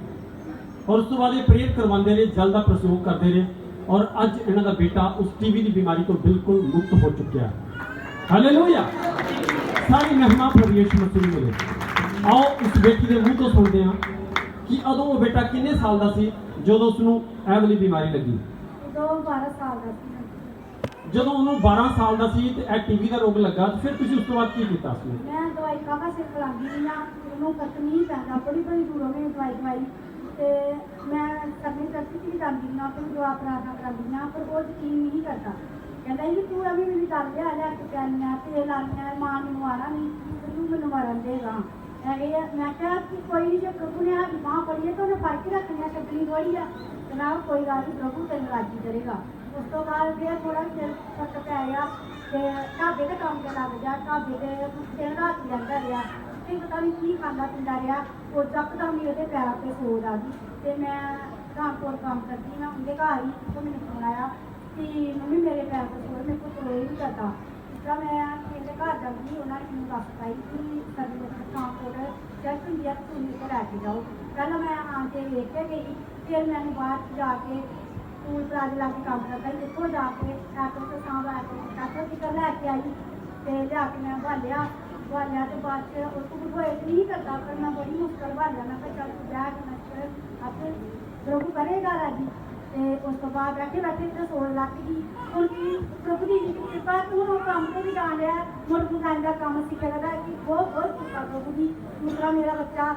ਔਰ ਉਸ ਤੋਂ ਬਾਅਦ ਇਹ ਪ੍ਰੇਅਰ ਕਰਵਾਉਂਦੇ ਰਹੇ, ਜਲ ਦਾ ਪ੍ਰਯੋਗ ਕਰਦੇ ਰਹੇ ਔਰ ਅੱਜ ਇਹਨਾਂ ਦਾ ਬੇਟਾ ਉਸ ਟੀਵੀ ਦੀ ਬਿਮਾਰੀ ਤੋਂ ਬਿਲਕੁਲ ਮੁਕਤ ਹੋ ਚੁੱਕਿਆ। ਹਾਲੇਲੂਇਆ। ਸਾਰੀ ਮਹਿਮਾ ਪ੍ਰਭੂ ਯਿਸੂ ਮਸੀਹ ਨੂੰ ਮਿਲੇ। ਆਓ ਇਸ ਬੇਟੀ ਦੇ ਮੂੰਹ ਤੋਂ ਸੁਣਦੇ ਹਾਂ ਕਿ ਉਦੋਂ ਉਹ ਬੇਟਾ ਕਿੰਨੇ ਸਾਲ ਦਾ ਸੀ ਜਦੋਂ ਉਸ ਨੂੰ ਇਹ ਵਾਲੀ ਬਿਮਾਰੀ ਲੱਗੀ। ਉਦੋਂ 12 ਸਾਲ ਦਾ ਸੀ। ਜਦੋਂ ਉਹਨੂੰ 12 ਸਾਲ ਦਾ ਸੀ ਤੇ ਇਹ ਟੀਵੀ ਦਾ ਰੋਗ ਲੱਗਾ, ਫਿਰ ਤੁਸੀਂ ਉਸ ਤੋਂ ਬਾਅਦ ਕੀ ਕੀਤਾ ਸੀ? ਮੈਂ ਦਵਾਈ ਕਾਫਾ ਸਿਰ ਖਲਾਉਂਦੀ ਰਹੀ ਹਾਂ, ਉਹਨੂੰ ਫਰਕ ਨਹੀਂ ਪੈਂਦਾ। ਬੜੀ ਦੂਰੋਂ ਮੈਂ ਦਵਾਈ ਤੇ ਮੈਂ ਕਰਨੀ ਕਰਤੀ ਕਿ ਜਾਂਦੀ ਨਾ ਫਿਰ ਦੁਆ ਪ੍ਰਾਰਥਨਾ ਕਰਦੀ ਨਾ, ਪਰ ਉਹ ਯਕੀਨ ਨਹੀਂ ਕਰਦਾ। ਕਹਿੰਦਾ ਕਿ ਤੂੰ ਅਭੀ ਮੈਨੂੰ ਕਰ ਲਿਆ ਲੈ ਕੇ ਪੈਣੀਆਂ ਤੇ ਲਾਣੀਆਂ, ਮਾਂ ਮੈਨੂੰ ਮਾਰਾ ਨਹੀਂ ਤੇ ਤੂੰ ਮੈਨੂੰ ਮਾਰਨ ਦੇਗਾ। ਮੈਂ ਕਿਹਾ ਕਿ ਕੋਈ ਨਹੀਂ, ਜੇ ਪ੍ਰਭੂ ਨੇ ਆਹ ਮਾਂ ਪੜੀਏ ਤਾਂ ਉਹਨੇ ਫੜ ਕੇ ਰੱਖਣੀਆਂ, ਕੱਢਣੀ ਥੋੜੀ ਆ। ਜਨਾਬ ਕੋਈ ਗੱਲ ਨਹੀਂ, ਪ੍ਰਭੂ ਤੈਨੂੰ ਰਾਜੀ ਕਰੇਗਾ। ਉਸ ਤੋਂ ਬਾਅਦ ਫਿਰ ਥੋੜਾ ਜਿਹਾ ਫਰਕ ਪੈ ਗਿਆ ਤੇ ਢਾਬੇ ਦੇ ਕੰਮ ਤੇ ਲੱਗ ਗਿਆ। ਢਾਬੇ ਦੇ ਦਿਨ ਰਾਤ ਜਾਂਦਾ ਰਿਹਾ ਤੇ ਪਤਾ ਨਹੀਂ ਕੀ ਖਾਂਦਾ ਪੀਂਦਾ ਰਿਹਾ। ਉਹ ਚੱਕਦਮ ਹੀ ਉਹਦੇ ਪੈਰਾਂ ਤੇ ਸੋਜ ਆ ਗਈ ਤੇ ਮੈਂ ਰਾਮਪੁਰ ਕੰਮ ਕਰਦੀ ਹਾਂ, ਉਹਦੇ ਘਰ ਹੀ ਮੈਨੂੰ ਫੋਨ ਆਇਆ ਕਿ ਮੰਮੀ ਮੇਰੇ ਪੈਰ ਤੇ ਸੋਜ, ਮੇਰੇ ਕੋਲ ਤੁਰੇ ਨਹੀਂ ਕਰਦਾ। ਇਸ ਤਰ੍ਹਾਂ ਮੈਂ ਇਹਦੇ घर जाऊँगी उन्होंने मैंने दस पाई कि साड़ी पठानकोट चर्च हुई है तुम इधर लैके जाओ। पहले मैं आके वेख के गई, फिर मैंने बाद जाके टूल प्लाजा लाके काम करता ही इतों जाके ऐटो से सांभ ऐटो टिकट लैके आई तो लिया के मैं बालिया तो बाद उसको कुछ होए नहीं करता, पर मैं बड़ी मुश्किल बालिया मैं चल तू बह के मैं अपने प्रभु करेगा राजी। तो उस तो बाद बैठे बैठे रसोई लग गई उनकी प्रभु की कृपा तू वो काम से भी जान लिया मुड़ बुनाई का काम सीखे लगा कि बहुत कृपा प्रभु की। दूसरा मेरा बच्चा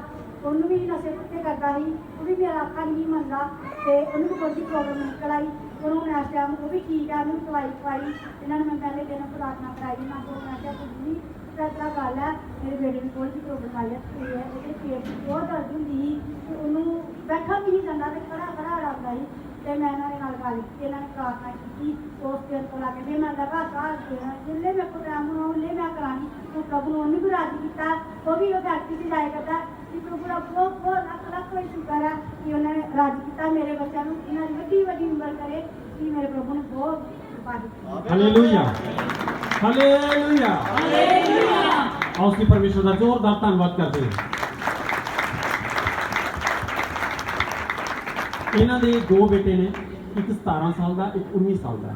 उन्होंने भी नशे पत्ते करता ही, वो भी मेरा आखा नहीं मनता तो उन्होंने भी कोई प्रॉब्लम निकल आई, उन्होंने इस टाइम वो भी ठीक है, उन्होंने दवाई खवाई। इन्होंने मैं पहले दिन प्रार्थना कराई, मैं तो मैं क्या कुछ नहीं इतना गल है मेरे बेटे में कोई भी प्रॉब्लम आई है वो पेट की बहुत दर्द होंगी तो उन्होंने बैठा भी नहीं जाता तो खड़ा रखता ही। तो मैं इन्होंने गल की, इन्होंने प्रार्थना की, उस दिन को लगे फिर मैं लगातार जिले मेरे को टाइम होना उन्हें मैं करानी तो प्रभु ने उन्हें भी राजी किया। वो भी वो फैक्ट्री से जाया करता कि प्रभु का बहुत लख कोई शुक्र है कि उन्होंने राजी किया मेरे बच्चों को, इन्होंने वड्डी उम्र करे कि मेरे प्रभु ने बहुत कृपा की। Hallelujah hallelujah hallelujah. और उसकी परमेश्वर का जोरदार धन्यवाद करते हैं। ਇਹਨਾਂ ਦੇ ਦੋ ਬੇਟੇ ਨੇ, ਇੱਕ 17 ਸਾਲ ਦਾ ਇੱਕ 19 ਸਾਲ ਦਾ।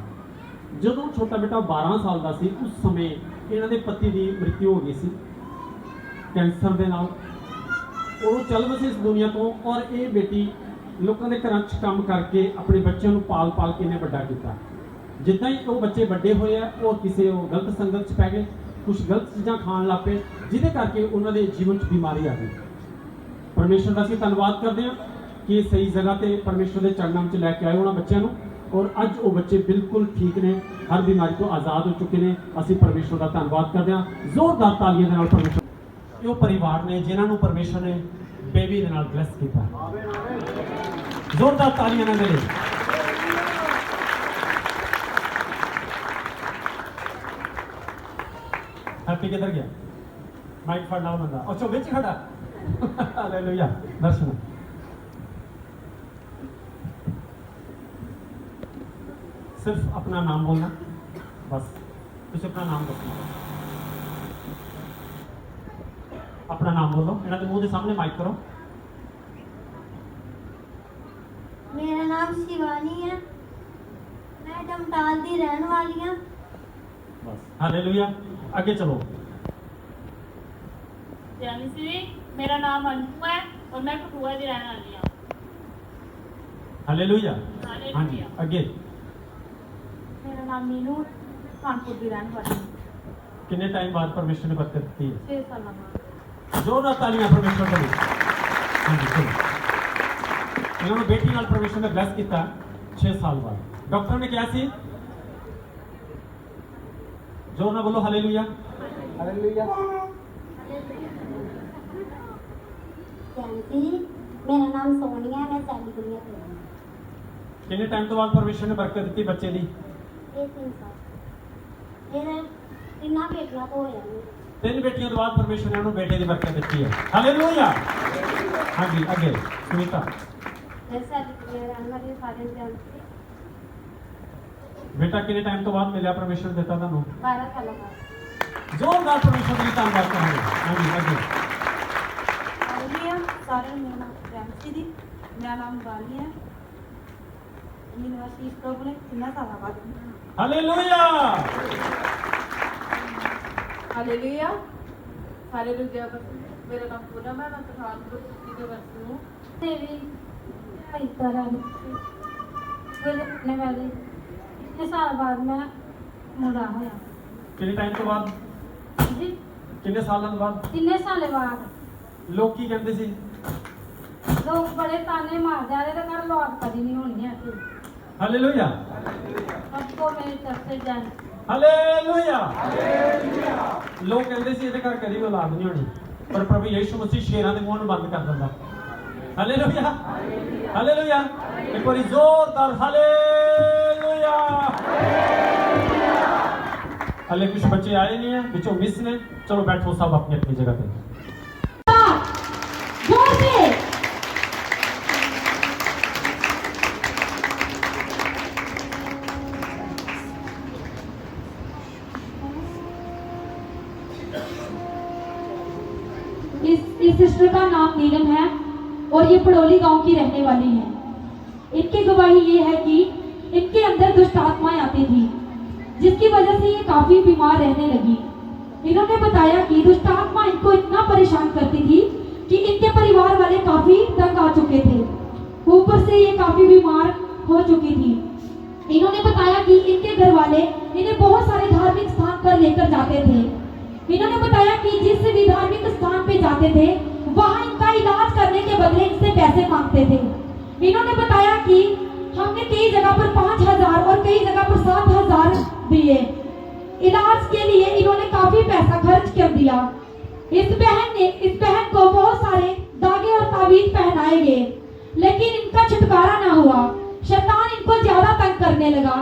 ਜਦੋਂ ਛੋਟਾ ਬੇਟਾ 12 ਸਾਲ ਦਾ ਸੀ ਉਸ ਸਮੇਂ ਇਹਨਾਂ ਦੇ ਪਤੀ ਦੀ ਮ੍ਰਿਤੂ ਹੋ ਗਈ ਸੀ ਕੈਂਸਰ ਦੇ ਨਾਲ। ਉਹ ਚੱਲ ਵਸੇ ਇਸ ਦੁਨੀਆ ਤੋਂ ਔਰ ਇਹ ਬੇਟੀ ਲੋਕਾਂ ਦੇ ਘਰਾਂ 'ਚ ਕੰਮ ਕਰਕੇ ਆਪਣੇ ਬੱਚਿਆਂ ਨੂੰ ਪਾਲ ਕੇ ਇਹਨੇ ਵੱਡਾ ਕੀਤਾ। ਜਿੱਦਾਂ ਹੀ ਉਹ ਬੱਚੇ ਵੱਡੇ ਹੋਏ ਆ ਉਹ ਕਿਸੇ ਉਹ ਗਲਤ ਸੰਗਤ 'ਚ ਪੈ ਗਏ, ਕੁਝ ਗਲਤ ਚੀਜ਼ਾਂ ਖਾਣ ਲੱਗ ਪਏ ਜਿਹਦੇ ਕਰਕੇ ਉਹਨਾਂ ਦੇ ਜੀਵਨ 'ਚ ਬਿਮਾਰੀ ਆ ਗਈ। ਪਰਮੇਸ਼ਰ ਦਾ ਅਸੀਂ ਧੰਨਵਾਦ ਕਰਦੇ ਹਾਂ ਕਿ ਸਹੀ ਜਗ੍ਹਾ ਤੇ ਪਰਮੇਸ਼ਰ ਦੇ ਚਰਨਾਂ ਵਿੱਚ ਲੈ ਕੇ ਆਏ ਉਹਨਾਂ ਬੱਚਿਆਂ ਨੂੰ ਔਰ ਅੱਜ ਉਹ ਬੱਚੇ ਬਿਲਕੁਲ ਠੀਕ ਨੇ, ਹਰ ਬਿਮਾਰੀ ਤੋਂ ਆਜ਼ਾਦ ਹੋ ਚੁੱਕੇ ਨੇ। ਅਸੀਂ ਪਰਮੇਸ਼ਰ ਦਾ ਧੰਨਵਾਦ ਕਰਦੇ ਹਾਂ। ਜ਼ੋਰਦਾਰ ਤਾਲੀਆਂ ਦੇ ਨਾਲ ਪਰਮੇਸ਼ਰ ਉਹ ਪਰਿਵਾਰ ਨੇ ਜਿਨ੍ਹਾਂ ਨੂੰ ਪਰਮੇਸ਼ਰ ਨੇ ਬੇਬੀ ਦੇ ਨਾਲ ਬਲੈਸ ਕੀਤਾ। ਜ਼ੋਰਦਾਰ ਤਾਲੀਆਂ ਨਾਲ ਦੇ हैप्पी किधर गया माइक फड़ना बंदा अच्छा बिच खड़ा हालेलुया। दर्शन सिर्फ अपना नाम बोलना बस, तुझे अपना नाम दसना, अपना नाम बोलो। इन्हां दे मुंह दे सामने माइक करो। मेरा नाम शिवानी है, मैं डमटाल दी रहने वाली हूँ। बस हालेलुया। आगे चलो। जैनसी मेरा नाम अनु है और मैं कठुआ की रहने वाली हूँ। हालेलुया। हालेलुया। हाँ जी आगे। मेरा नाम मीनू कानपुर की रहने वाली हूँ। कितने टाइम बाद परमेश्वर ने बरकत दी है? 6 साल बाद। जोरदार तालियां परमेश्वर के लिए। हाँ जी चलो। इन्होंने बेटी नाल परमेश्वर ने ब्लेस किया 6 साल बाद। डॉक्टर ने क्या सी? जोर ना बोलो हालेलुया हालेलुया। जैनसी मेरा नाम सोनिया है, मैं सैली दुनिया से हूँ। कितने टाइम तो बाद परमेश्वर ने बरकत दी बच्चे दी? 3 साल मेरे 3 बेटियां तो होया ने। 3 बेटियों के बाद परमेश्वर ने उन्हें बेटे की बरकत दी है। हालेलुया। हाँ जी आगे सुनीता। मैं सैली दुनिया रहने वाली सारे जैनसी बेटा कितने टाइम तो बाद मिला परमेश्वर ने देता था 12 साल बाद। जोरदार परमेश्वर की धन्यवाद करेंगे। हाँ जी आगे। हालेलुया। सारे मेरा नाम जैनसी दी, मेरा नाम बाली है। मेरे आशीष प्रभु ने कितना सारा बाद। Hallelujah hallelujah. हालेलुया। मेरा नाम पूनम है, मैं पठानकोट की वस्तु हूँ। देवी भाई तरह गुजरने वाले इतने साल बाद मैं मुड़ा होया। कितने टाइम तो बाद? जी कितने सालों बाद? 3 साल बाद। लोग की कहते सी? लोग बड़े ताने मार जा रहे थे, कर लौट कभी नहीं होनी है फिर। हालेलुया सबको मेरी तरफ से जान। हालेलुया। लोग कहते सी ਇਹਦੇ ਘਰ ਕਦੀ ਵੀ ਔਲਾਦ ਨਹੀਂ ਹੋਣੀ, ਪਰ ਪ੍ਰਭੂ ਯਿਸੂ ਮਸੀਹ ਸ਼ੇਰਾਂ ਦੇ ਮੂੰਹ ਨੂੰ ਬੰਦ ਕਰ ਦਿੰਦਾ। Hallelujah hallelujah. ਇੱਕ ਵਾਰੀ ਜ਼ੋਰਦਾਰ ਹਾਲੇਲੂਇਆ। हाले कुछ बच्चे आए नहीं हैं, बच्चों मिस ने। चलो बैठो सब अपनी अपनी जगह पे। इस सिस्टर का नाम नीलम है और ये पड़ोली गांव की रहने वाली है। इनकी गवाही ये है कि इनके अंदर दुष्ट आत्माएं आती थी, जिसकी वजह से ये काफी बीमार रहने लगी। इन्होंने बताया कि दुष्ट आत्मा इनको इतना परेशान करती थी कि इनके परिवार वाले काफी तंग आ चुके थे, ऊपर से ये काफी बीमार हो चुकी थी। इन्होंने बताया कि इनके घर वाले इन्हें बहुत सारे धार्मिक स्थान पर लेकर जाते थे। इन्होंने बताया कि जिस भी धार्मिक स्थान पे जाते थे वहां इनका इलाज करने के बदले इनसे पैसे मांगते थे। इन्होंने बताया कि हमने कई जगह पर 5,000 और कई जगह पर 7,000 दिए। इलाज के लिए इन्होंने काफी पैसा खर्च कर दिया। इस बहन को बहुत सारे धागे और तावीज पहनाए गए, लेकिन इनका छुटकारा ना हुआ। शैतान इनको ज्यादा तंग करने लगा।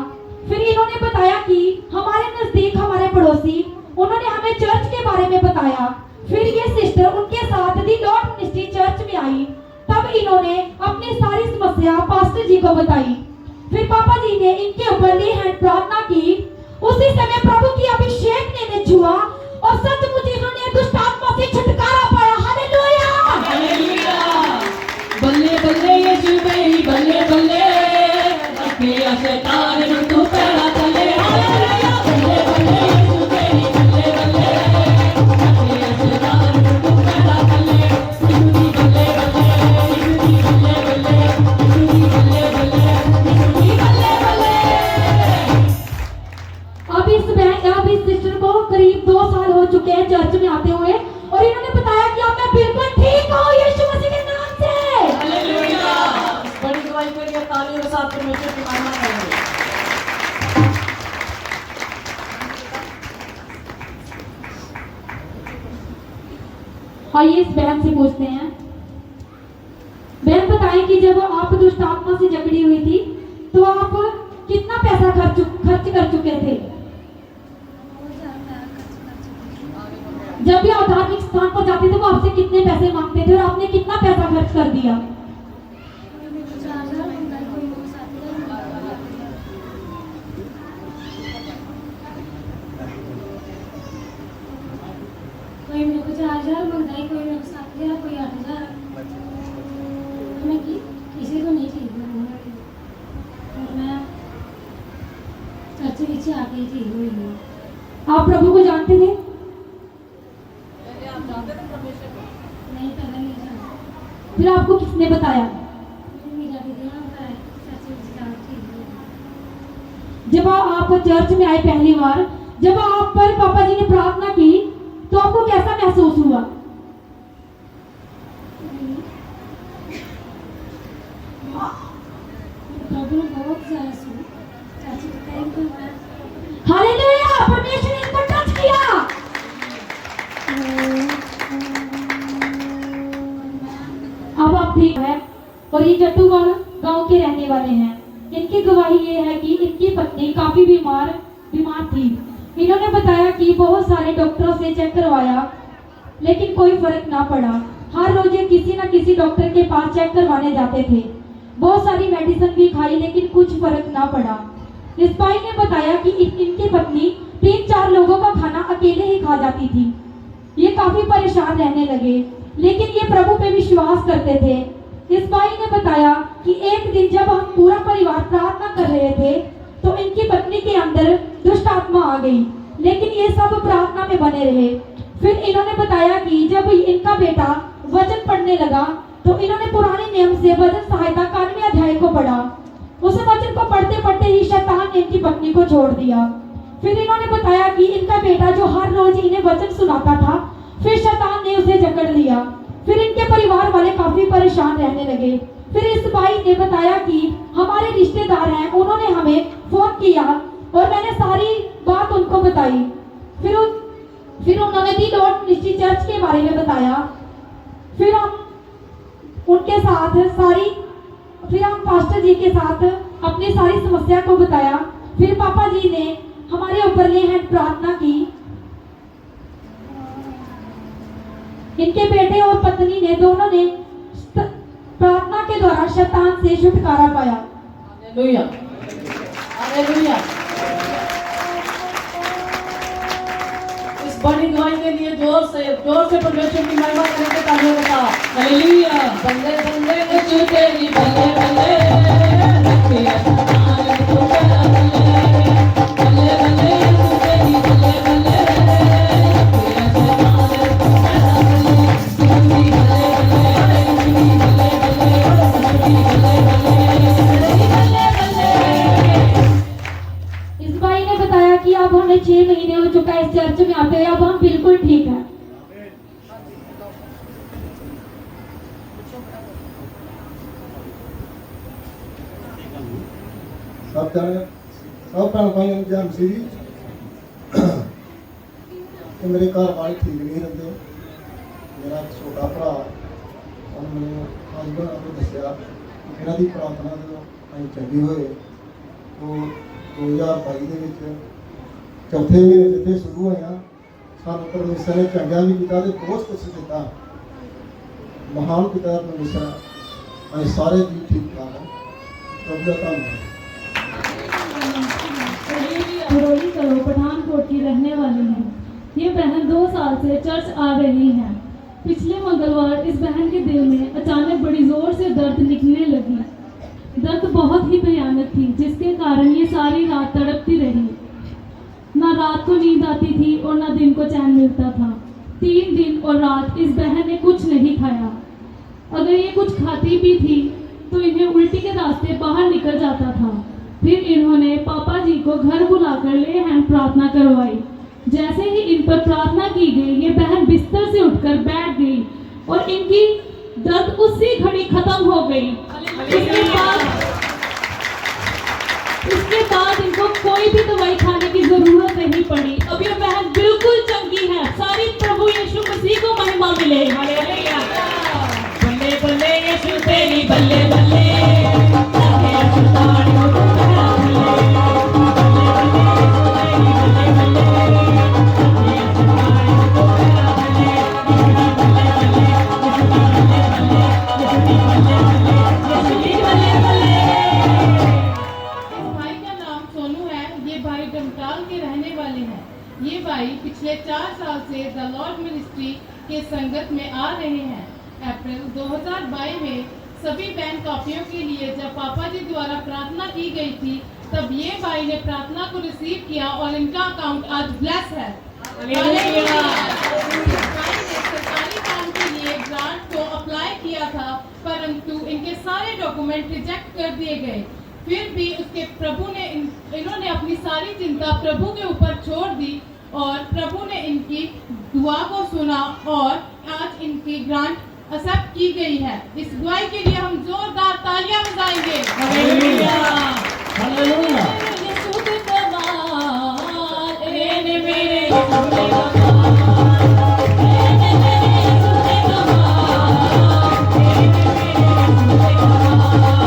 फिर इन्होंने बताया कि हमारे नजदीक हमारे पड़ोसी उन्होंने हमें चर्च के बारे में बताया। फिर ये सिस्टर उनके साथ दी लॉर्ड मिनिस्ट्री चर्च में आई। तब इन्होंने अपनी सारी समस्या पास्टर जी को बताई। फिर पापा जी ने इनके ऊपर ले हैंड प्रार्थना की। उसी समय प्रभु की अभिषेक ने इन्हें छुआ और सचमुच इन्होंने दुष्ट आत्मा से छुटकारा पाया। Hallelujah, hallelujah. बल्ले बल्ले यीशु मेरी बल्ले बल्ले, अकेला शैतान नु तू पहला चले। हालेलुया, बल्ले बल्ले यीशु मेरी बल्ले बल्ले, अकेला शैतान नु तू पहला चले। यीशु दी बल्ले बल्ले, यीशु दी बल्ले बल्ले, यीशु दी बल्ले बल्ले, यीशु दी बल्ले बल्ले। अब इस सिस्टर को करीब 2 साल हो चुके हैं चर्च में आते हुए, और इन्होंने बताया कि अब मैं बिल्कुल ठीक हूँ यीशु मसीह के नाम से। हालेलुया। बड़ी गवाही के लिए तालियों के साथ परमेश्वर की महिमा करें। आइए इस बहन से पूछते हैं। बहन बताएं कि जब आप दुष्ट आत्मा से झगड़ी हुई थी तो आप कितना पैसा खर्च कर चुके थे? जब भी आप धार्मिक स्थान पर जाते थे वो आपसे कितने पैसे मांगते थे और आपने कितना पैसा खर्च कर दिया? कोई मेरे को 4,000 मांगता है, कोई मेरे को 7,000, कोई 8,000। मैं किसी को नहीं ठीक हूँ और मैं चर्च पीछे आके ही ठीक हुई हूँ। आप प्रभु को जानते थे? नहीं, पहले नहीं जानता। फिर आपको किसने बताया? मेरा दीदी ने बताया चर्च पीछे जाके ठीक हुई। जब आप चर्च में आए पहली बार, जब आप पर पापा जी ने प्रार्थना की तो आपको कैसा महसूस हुआ? प्रभु ने बहुत सारा सुना। चाची बताएं तो मैं हालेलुया, परमेश्वर ने इनको टच किया। अब आप ठीक है। और ये जट्टूवाड़ गांव के रहने वाले हैं। इनकी गवाही ये है कि इनकी पत्नी काफी बीमार थी। इन्होंने बताया कि बहुत सारे डॉक्टरों से चेक करवाया, लेकिन कोई फर्क ना पड़ा। हर रोज ये किसी न किसी डॉक्टर के पास चेक करवाने जाते थे। बहुत सारी मेडिसिन भी खाई, लेकिन कुछ फर्क ना पड़ा। इस भाई ने बताया कि इनकी पत्नी 3-4 लोगों का खाना अकेले ही खा जाती थी। ये काफी परेशान रहने लगे, लेकिन ये प्रभु पे विश्वास करते थे। इस भाई ने बताया कि एक दिन जब हम पूरा परिवार प्रार्थना कर रहे थे तो इनकी पत्नी के अंदर दुष्ट आत्मा आ गई, लेकिन ये सब प्रार्थना में बने रहे। फिर इन्होंने बताया कि जब इनका बेटा वचन पढ़ने लगा तो इन्होंने पुराने नियम से वचन सहायता 91 अध्याय को पढ़ा। उस वचन को पढ़ते पढ़ते ही शैतान ने इनकी पत्नी को छोड़ दिया। फिर इन्होंने बताया कि इनका बेटा जो हर रोज इन्हें वचन सुनाता था, फिर शैतान ने उसे जकड़ लिया। फिर इनके परिवार वाले काफी परेशान रहने लगे। फिर इस भाई ने बताया कि हमारे रिश्तेदार हैं, उन्होंने हमें फोन किया और मैंने सारी बात उनको बताई। फिर उन्होंने दी लॉर्ड मिनिस्ट्री चर्च के बारे में बताया। फिर हम पास्टर जी के साथ अपनी सारी समस्या को बताया। फिर पापा जी ने हमारे ऊपर ले हैंड प्रार्थना की। इनके बेटे और पत्नी ने दोनों ने प्रार्थना के द्वारा शैतान से छुटकारा पाया। Hallelujah, hallelujah. इस बड़ी गवाही के लिए जोर से परमेश्वर की महिमा करेंगे तालियों के साथ। हालेलुया। बंदे बंदे यीशु तेरी बल्ले बल्ले बल्ले बल्ले यीशु तेरी बल्ले बल्ले इस भाई ने बताया कि अब हमें 6 महीने हो चुका है इस चर्च में आते हैं, अब हम बिल्कुल ठीक है। सब जाने सब भैन भाई जान सी मेरे घर वाले ठीक नहीं रहते। मेरा छोटा भरा और मैंने हसबैंड को दसिया इन्हों की प्रार्थना जो अं चंगी हुए तो 2022 के चौथे महीने जिते शुरू हुए सानू परमेश्वर ने चंगा भी किया तो बहुत कुछ दिता। महान पिता परमेश्वर अं सारे जी ठीक ठाक हैं। प्रभु का धन्यवाद। भरोली करो पठानकोट की रहने वाली है। ये बहन 2 साल से चर्च आ रही है। पिछले मंगलवार इस बहन के दिल में अचानक बड़ी जोर से दर्द निकलने लगी। दर्द बहुत ही भयानक थी जिसके कारण ये सारी रात तड़पती रही। ना रात को नींद आती थी और ना दिन को चैन मिलता था। 3 दिन और रात इस बहन ने कुछ नहीं खाया। अगर ये कुछ खाती भी थी तो इन्हें उल्टी के रास्ते बाहर निकल जाता था। फिर इन्होंने पापा जी को घर बुलाकर ले हैंड प्रार्थना करवाई। जैसे ही इन पर प्रार्थना की गई ये बहन बिस्तर से उठकर बैठ गई और इनकी दर्द उसी घड़ी खत्म हो गई। इसके बाद इनको कोई भी दवाई खाने की जरूरत नहीं पड़ी। अब ये बहन बिल्कुल चंगी है। सारी प्रभु यीशु मसीह को महिमा मिले। हालेलुया। बल्ले बल्ले यीशु तेरी बल्ले बल्ले पिछले 4 साल से द लॉर्ड मिनिस्ट्री के संगत में आ रहे हैं। अप्रैल 2022 में सभी बैंक कॉपियों के लिए जब पापा जी द्वारा प्रार्थना की गई थी तब ये भाई ने प्रार्थना को रिसीव किया और इनका अकाउंट आज ब्लेस है। भाई ने सरकारी काम के लिए ग्रांट को अप्लाई किया था परंतु इनके सारे डॉक्यूमेंट रिजेक्ट कर दिए गए। फिर भी उसके प्रभु ने इन्होंने अपनी सारी चिंता प्रभु के ऊपर छोड़ दी और प्रभु ने इनकी दुआ को सुना और आज इनकी ग्रांट एक्सेप्ट की गई है। इस गवाही के लिए हम जोरदार तालियां बजाएंगे। Hallelujah hallelujah. यीशु के कमाल एने मेरे यीशु के कमाल एने मेरे यीशु के कमाल एने मेरे यीशु के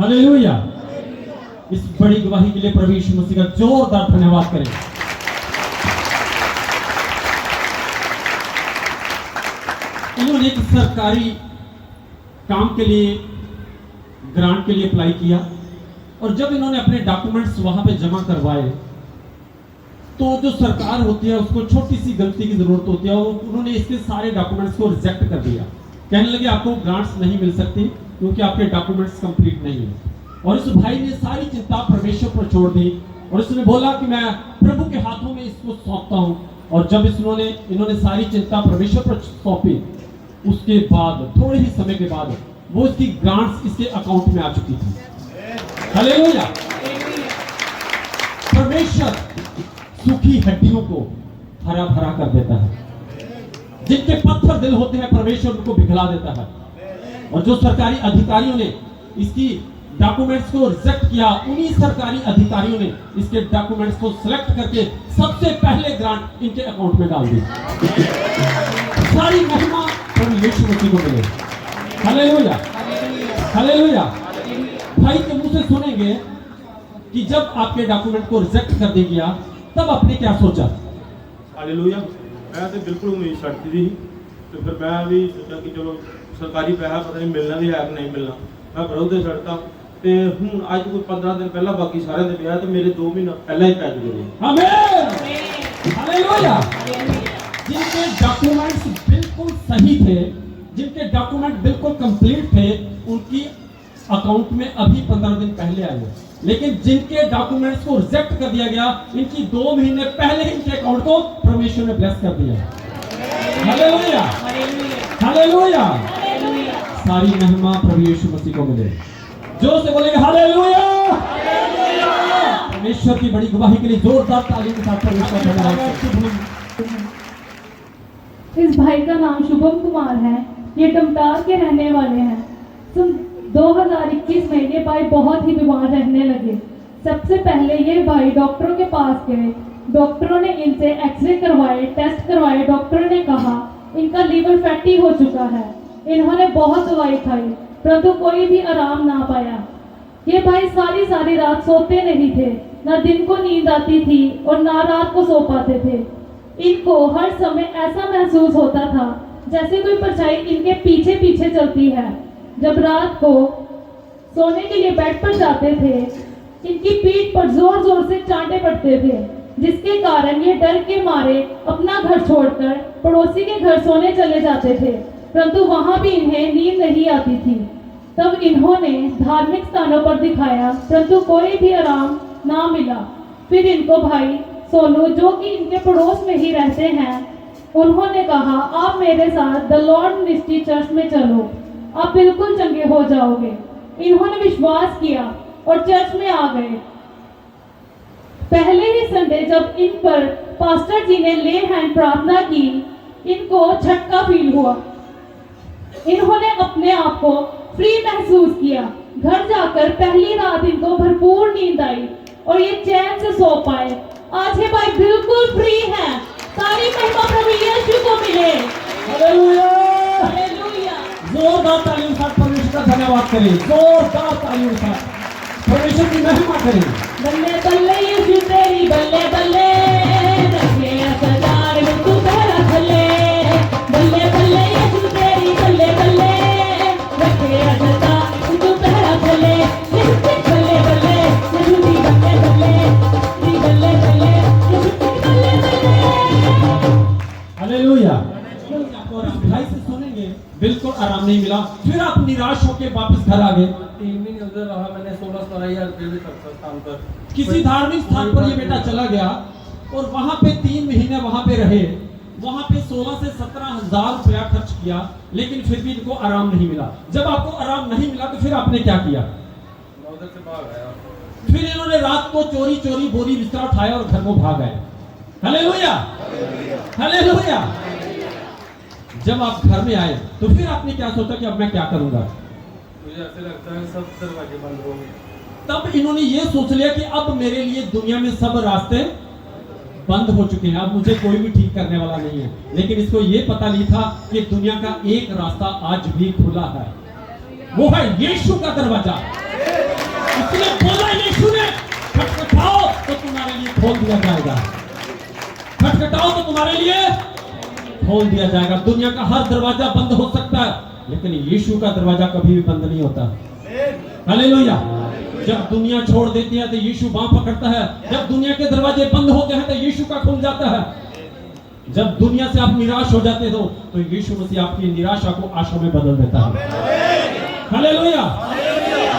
हालेलुया। इस बड़ी गवाही के लिए प्रभु यीशु मसीह का जोरदार धन्यवाद करें। इन्होंने एक सरकारी काम के लिए ग्रांट के लिए अप्लाई किया और जब इन्होंने अपने डॉक्यूमेंट्स वहां पे जमा करवाए तो जो सरकार होती है उसको छोटी सी गलती की जरूरत होती है और उन्होंने इसके सारे डॉक्यूमेंट्स को रिजेक्ट कर दिया। कहने लगे आपको ग्रांट्स नहीं मिल सकती क्योंकि आपके डॉक्यूमेंट्स कंप्लीट नहीं है। और इस भाई ने सारी चिंता परमेश्वर पर छोड़ दी और उसने बोला कि मैं प्रभु के हाथों में इसको सौंपता हूं। और जब इन्होंने सारी चिंता परमेश्वर पर सौंपी उसके बाद थोड़े ही समय के बाद वो इसकी ग्रांट्स इसके अकाउंट में आ चुकी थी। हालेलुया। परमेश्वर सूखी हड्डियों को हरा भरा कर देता है। जिनके पत्थर दिल होते हैं परमेश्वर उनको पिघला देता है। और जो सरकारी अधिकारियों ने इसकी डॉक्यूमेंट्स को रिजेक्ट किया उन्हीं सरकारी अधिकारियों ने इसके डॉक्यूमेंट्स को सिलेक्ट करके सबसे पहले ग्रांट इनके अकाउंट में डाल दी। सारी महिमा प्रभु यीशु मसीह को मिले। Hallelujah hallelujah. भाई के मुंह से सुनेंगे कि जब आपके डॉक्यूमेंट को रिजेक्ट कर दिया गया तब आपने क्या सोचा। हालेलुया। मैं तो बिल्कुल उम्मीद छड्डती थी तो फिर मैं भी सोचा कि चलो सरकारी पैसा पता नहीं मिलना भी है कि नहीं मिलना, मैं विरोध से छड़ता ते हूँ अज कोई 15 दिन पहला बाकी सारे दे पिया तो मेरे 2 महीना पहले ही पै चुके हैं। आमीन हालेलुया। जिनके डॉक्यूमेंट्स बिल्कुल सही थे, जिनके डॉक्यूमेंट बिल्कुल कंप्लीट थे, उनकी अकाउंट में अभी 15 दिन पहले आए हैं। लेकिन जिनके डॉक्यूमेंट्स को रिजेक्ट कर दिया गया, इनकी 2 महीने पहले ही इनके अकाउंट को परमेश्वर ने ब्लेस कर दिया। Hallelujah hallelujah. सारी महिमा प्रभु यीशु मसीह को मिले। जो से बोलेंगे हालेलुया। परमेश्वर की बड़ी गवाही के लिए जोरदार ताली के साथ परमेश्वर का धन्यवाद। इस भाई का नाम शुभम कुमार है, ये टमटार के रहने वाले हैं। 2021 में ये भाई बहुत ही बीमार रहने लगे। सबसे पहले ये भाई डॉक्टरों के पास गए, डॉक्टरों ने इनसे एक्सरे करवाए, टेस्ट करवाए। डॉक्टर ने कहा इनका लीवर फैटी हो चुका है। इन्होंने बहुत दवाई खाई परंतु कोई भी आराम ना पाया। ये भाई सारी रात सोते नहीं थे, ना दिन को नींद आती थी और ना रात को सो पाते थे। इनको हर समय ऐसा महसूस होता था जैसे कोई परछाई इनके पीछे पीछे चलती है। जब रात को सोने के लिए बेड पर जाते थे, इनकी पीठ पर जोर जोर से चांटे पड़ते थे, जिसके कारण ये डर के मारे अपना घर छोड़कर पड़ोसी के घर सोने चले जाते थे, परंतु वहां भी इन्हें नींद नहीं आती थी। तब इन्होंने धार्मिक स्थानों पर दिखाया परंतु कोई भी आराम ना मिला। फिर इनको भाई सोनू जो कि इनके पड़ोस में ही रहते हैं, उन्होंने कहा आप मेरे साथ द लॉर्ड मिनिस्ट्री चर्च में चलो, आप बिल्कुल चंगे हो जाओगे। इन्होंने विश्वास किया और चर्च में आ गए। पहले ही संडे जब इन पर पास्टर जी ने ले हैंड प्रार्थना की, इनको झटका फील हुआ। इन्होंने अपने आप को फ्री महसूस किया। घर जाकर पहली रात इनको भरपूर नींद आई और ये चैन से सो पाए। आज ये भाई बिल्कुल फ्री हैं। सारी महिमा प्रभु यीशु को मिले। Hallelujah hallelujah. जोरदार तालियों के साथ परमेश्वर का धन्यवाद करें। जोरदार तालियों के साथ परमेश्वर की महिमा करें। बल्ले बल्ले यीशु तेरी बल्ले बल्ले, रखे सजार में तू तेरा थले। बल्ले बल्ले यीशु तेरी बल्ले बल्ले, रखे सजार में तू तेरा थले। बल्ले बल्ले यीशु दी बल्ले बल्ले, दी बल्ले बल्ले यीशु दी बल्ले बल्ले। हालेलुया। और आप भाई से सुनेंगे बिल्कुल आराम नहीं मिला, फिर आप निराश होकर वापस घर आ गए। 3 महीने उधर रहा मैंने, 16-17 हज़ार रुपये भी खर्चा स्थान पर। किसी धार्मिक स्थान पर ये बेटा चला गया और वहां पे 3 महीने वहां पे रहे। वहां पे 16 से 17 हजार रुपया खर्च किया, लेकिन फिर भी इनको आराम नहीं मिला। जब आपको आराम नहीं मिला तो फिर आपने क्या किया? मैं उधर से भाग आया। फिर इन्होंने रात को चोरी चोरी बोरी बिस्तर उठाया और घर को भाग आए। Hallelujah hallelujah. जब आप घर में आए तो फिर आपने क्या सोचा कि अब मैं क्या करूंगा? मुझे ऐसे लगता है सब दरवाजे बंद हो गए। तब इन्होंने ये सोच लिया कि अब मेरे लिए दुनिया में सब रास्ते बंद हो चुके हैं, अब मुझे कोई भी ठीक करने वाला नहीं है। लेकिन इसको ये पता नहीं था कि दुनिया का एक रास्ता आज भी खुला है, वो है यीशु का दरवाजा। इसने बोला यीशु ने, खटखटाओ तो तुम्हारे लिए खोल दिया जाएगा, खटखटाओ तो तुम्हारे लिए खोल दिया जाएगा। दुनिया का हर दरवाजा बंद हो सकता है, लेकिन यीशु का दरवाजा कभी भी बंद नहीं होता। हालेलुया। जब दुनिया छोड़ देती है तो यीशु बांह पकड़ता है, जब दुनिया के दरवाजे बंद होते हैं तो यीशु का खुल जाता है। जब दुनिया से आप निराश हो जाते हो तो यीशु मसीह आपकी निराशा को आशा में बदल देता है। हालेलुया।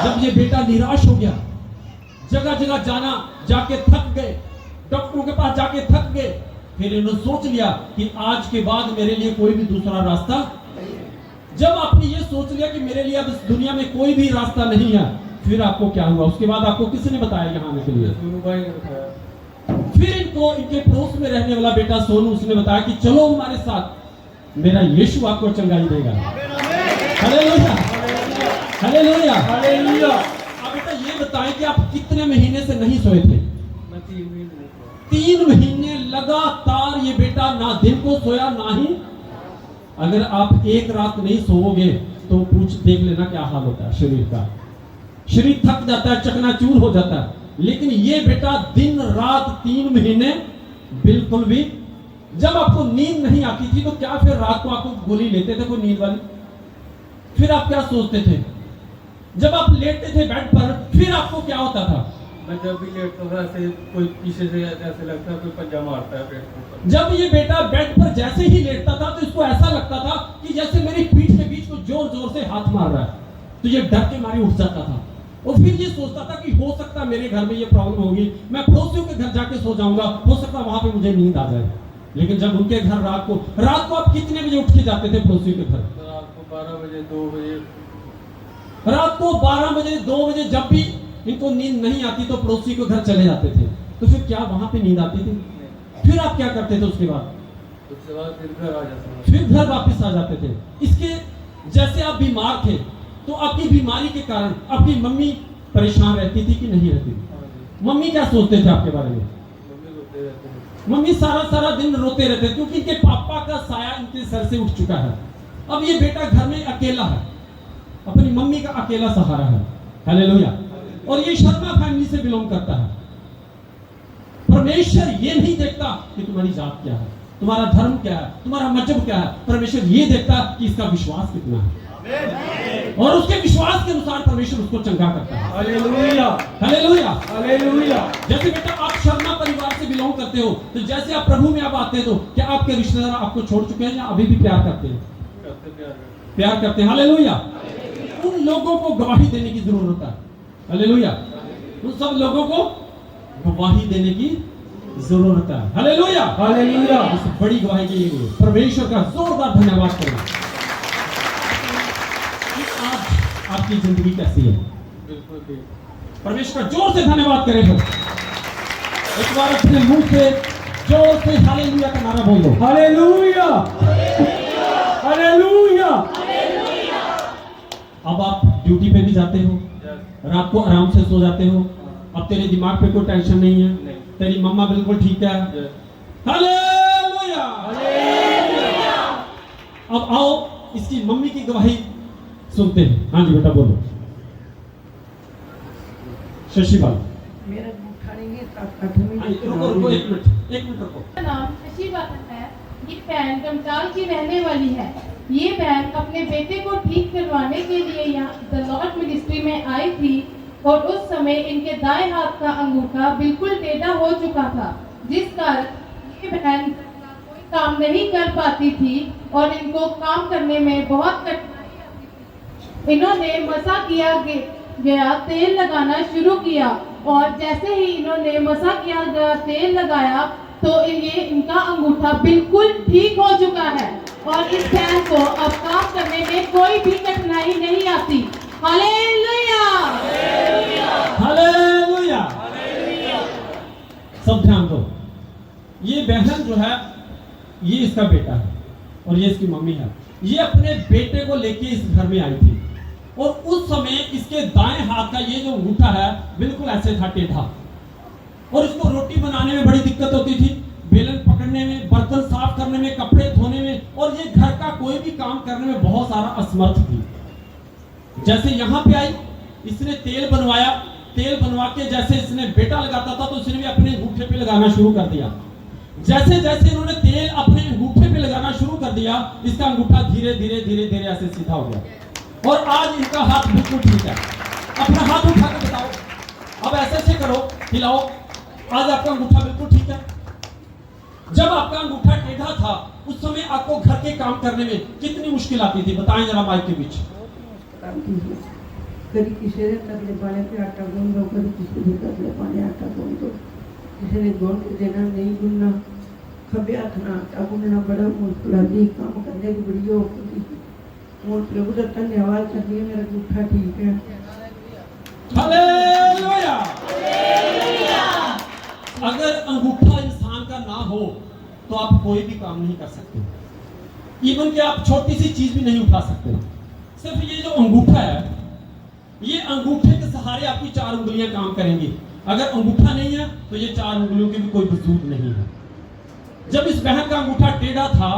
जब ये बेटा निराश हो गया, जगह जगह जाना जाके थक गए, डॉक्टरों के पास जाके थक गए, फिर इन्होंने सोच लिया कि आज के बाद मेरे लिए कोई भी दूसरा रास्ता। जब आपने ये सोच लिया कि मेरे लिए अब इस दुनिया में कोई भी रास्ता नहीं है, फिर आपको क्या हुआ? उसके बाद आपको किसने बताया यहाँ आने के लिए? सोनू भाई ने बताया। फिर इनको इनके पड़ोस में रहने वाला बेटा सोनू, उसने बताया कि चलो हमारे साथ, मेरा यीशु आपको चंगाई देगा। Hallelujah hallelujah hallelujah. अब बेटा ये बताएं कि आप कितने महीने से नहीं सोए थे? मैं 3 महीने 3 महीने लगातार ये बेटा ना दिन को सोया ना ही। अगर आप एक रात नहीं सोओगे तो पूछ देख लेना क्या हाल होता है शरीर का। शरीर थक जाता है, चकनाचूर हो जाता है। लेकिन ये बेटा दिन रात 3 महीने बिल्कुल भी जब आपको नींद नहीं आती थी तो क्या फिर रात को आपको गोली लेते थे कोई नींद वाली? फिर आप क्या सोचते थे? जब आप लेटते थे बेड पर फिर आपको क्या होता था? मैं जब भी लेटता था ऐसे कोई पीछे से ऐसे लगता है कोई पंजा मारता है पेट के ऊपर। जब ये बेटा बेड पर जैसे ही लेटता था तो इसको ऐसा लगता था कि जैसे मेरी पीठ के बीच को जोर जोर से हाथ मार रहा है। तो ये डर के मारे उठ जाता था और फिर ये सोचता था कि हो सकता मेरे घर में ये प्रॉब्लम होगी, मैं पड़ोसियों के घर जाके सो जाऊंगा, हो सकता वहां पे मुझे नींद आ जाए। लेकिन जब उनके घर रात को आप कितने बजे उठ के जाते थे पड़ोसियों के घर? रात को 12 बजे 2 बजे। रात को 12 बजे 2 बजे जब भी इनको नींद नहीं आती तो पड़ोसी के घर चले जाते थे। तो फिर क्या वहां पे नींद आती थी? फिर आप क्या करते थे उसके बाद? उसके बाद फिर घर आ जाते, फिर घर वापस आ जाते थे। इसके जैसे आप बीमार थे तो आपकी बीमारी के कारण आपकी मम्मी परेशान रहती थी कि नहीं रहती थी? मम्मी क्या सोचते थे आपके बारे में? मम्मी रोते रहते हैं। मम्मी सारा दिन रोते रहते थे क्योंकि इनके पापा का साया इनके सर से उठ चुका है। अब ये बेटा घर में अकेला है, अपनी मम्मी का अकेला सहारा है। हालेलुया। और ये शर्मा फैमिली से बिलोंग करता है। परमेश्वर ये नहीं देखता कि तुम्हारी जात क्या है, तुम्हारा धर्म क्या है, तुम्हारा मजहब क्या है। परमेश्वर ये देखता कि इसका विश्वास कितना है और उसके विश्वास के अनुसार परमेश्वर उसको चंगा करता है। Hallelujah, hallelujah, hallelujah. जैसे बेटा आप शर्मा परिवार से बिलोंग करते हो तो जैसे आप प्रभु में अब आते हैं तो क्या आपके रिश्तेदार आपको छोड़ चुके हैं या अभी भी प्यार करते हैं? प्यार करते हैं। हालेलुया। उन लोगों को गवाही देने की जरूरत है। हालेलुया। उन सब लोगों को गवाही देने की जरूरत है। Hallelujah, hallelujah. इस बड़ी गवाही के लिए परमेश्वर का जोरदार धन्यवाद करें। आज आपकी जिंदगी कैसी है? बिल्कुल ठीक। परमेश्वर जोर से धन्यवाद करें। फिर एक बार अपने मुंह से जोर से हालेलुया का नारा बोल दो। Hallelujah, hallelujah. अब आप ड्यूटी पे भी जाते हो, रात को आराम से सो जाते हो, अब तेरे दिमाग पे कोई टेंशन नहीं है, तेरी मम्मा बिल्कुल ठीक है। हालेलुया। अब आओ इसकी मम्मी की गवाही सुनते हैं। हाँ जी बेटा बोलो। शशिबाल। मेरा अंगूठा नहीं है, रुको एक मिनट रुको। मेरा नाम शशि बादल है। ये बहन डमटाल की रहने वाली है। ये बहन अपने बेटे को ठीक करवाने के लिए यहाँ द लॉर्ड मिनिस्ट्री में आई थी और उस समय इनके दाएं हाथ का अंगूठा बिल्कुल टेढ़ा हो चुका था, जिस कारण ये बहन कोई काम नहीं कर पाती थी और इनको काम करने में बहुत कठिनाई आती थी। इन्होंने मसा किया गया तेल लगाना शुरू किया और जैसे ही इन्होंने मसा किया गया तेल लगाया तो ये इनका अंगूठा बिल्कुल ठीक हो चुका है और इस बहन को अब काम करने में कोई भी कठिनाई नहीं आती। Hallelujah, hallelujah. सब ध्यान दो। ये बहन जो है ये इसका बेटा है और ये इसकी मम्मी है। ये अपने बेटे को लेके इस घर में आई थी और उस समय इसके दाएं हाथ का ये जो अंगूठा है बिल्कुल ऐसे था, टेढ़ा, और इसको रोटी बनाने में बड़ी दिक्कत होती थी, बेलन पकड़ने में, बर्तन साफ करने में, कपड़े धोने में, और ये घर का कोई भी काम करने में बहुत सारा असमर्थ थी। जैसे यहाँ पे आई, इसने तेल बनवाया, तेल बनवा के जैसे इसने बेटा लगाता था तो इसने भी अपने अंगूठे पे लगाना शुरू कर दिया। जैसे जैसे इन्होंने तेल अपने अंगूठे पे लगाना शुरू कर दिया, इसका अंगूठा धीरे धीरे धीरे धीरे ऐसे सीधा हो गया और आज इनका हाथ बिल्कुल ठीक है। अपना हाथ उठा के बताओ, अब ऐसे ऐसे करो, हिलाओ, आज आपका अंगूठा बिल्कुल ठीक है। जब आपका अंगूठा टेढ़ा था उस समय आपको घर के काम करने में कितनी मुश्किल आती थी? बताएं जरा माइक के बीच। कभी किसी ने तकले पाने पे आटा गूंद दो, कभी किसी ने तकले पाने आटा गूंद दो, किसी ने गूंद के देना नहीं गूंदना, खबे हाथ ना आटा गूंदना बड़ा मुश्किल आती, काम करने की बड़ी होती। और प्रभु का धन्यवाद चाहिए, मेरा अंगूठा ठीक है। हालेलुया। अगर अंगूठा इंसान का ना हो तो आप कोई भी काम नहीं कर सकते। इवन कि आप छोटी सी चीज भी नहीं उठा सकते। सिर्फ ये जो अंगूठा है, ये अंगूठे के सहारे आपकी 4 उंगलियां काम करेंगी। अगर अंगूठा नहीं है तो ये 4 उंगलियों के भी कोई वजूद नहीं है। जब इस बहन का अंगूठा टेढ़ा था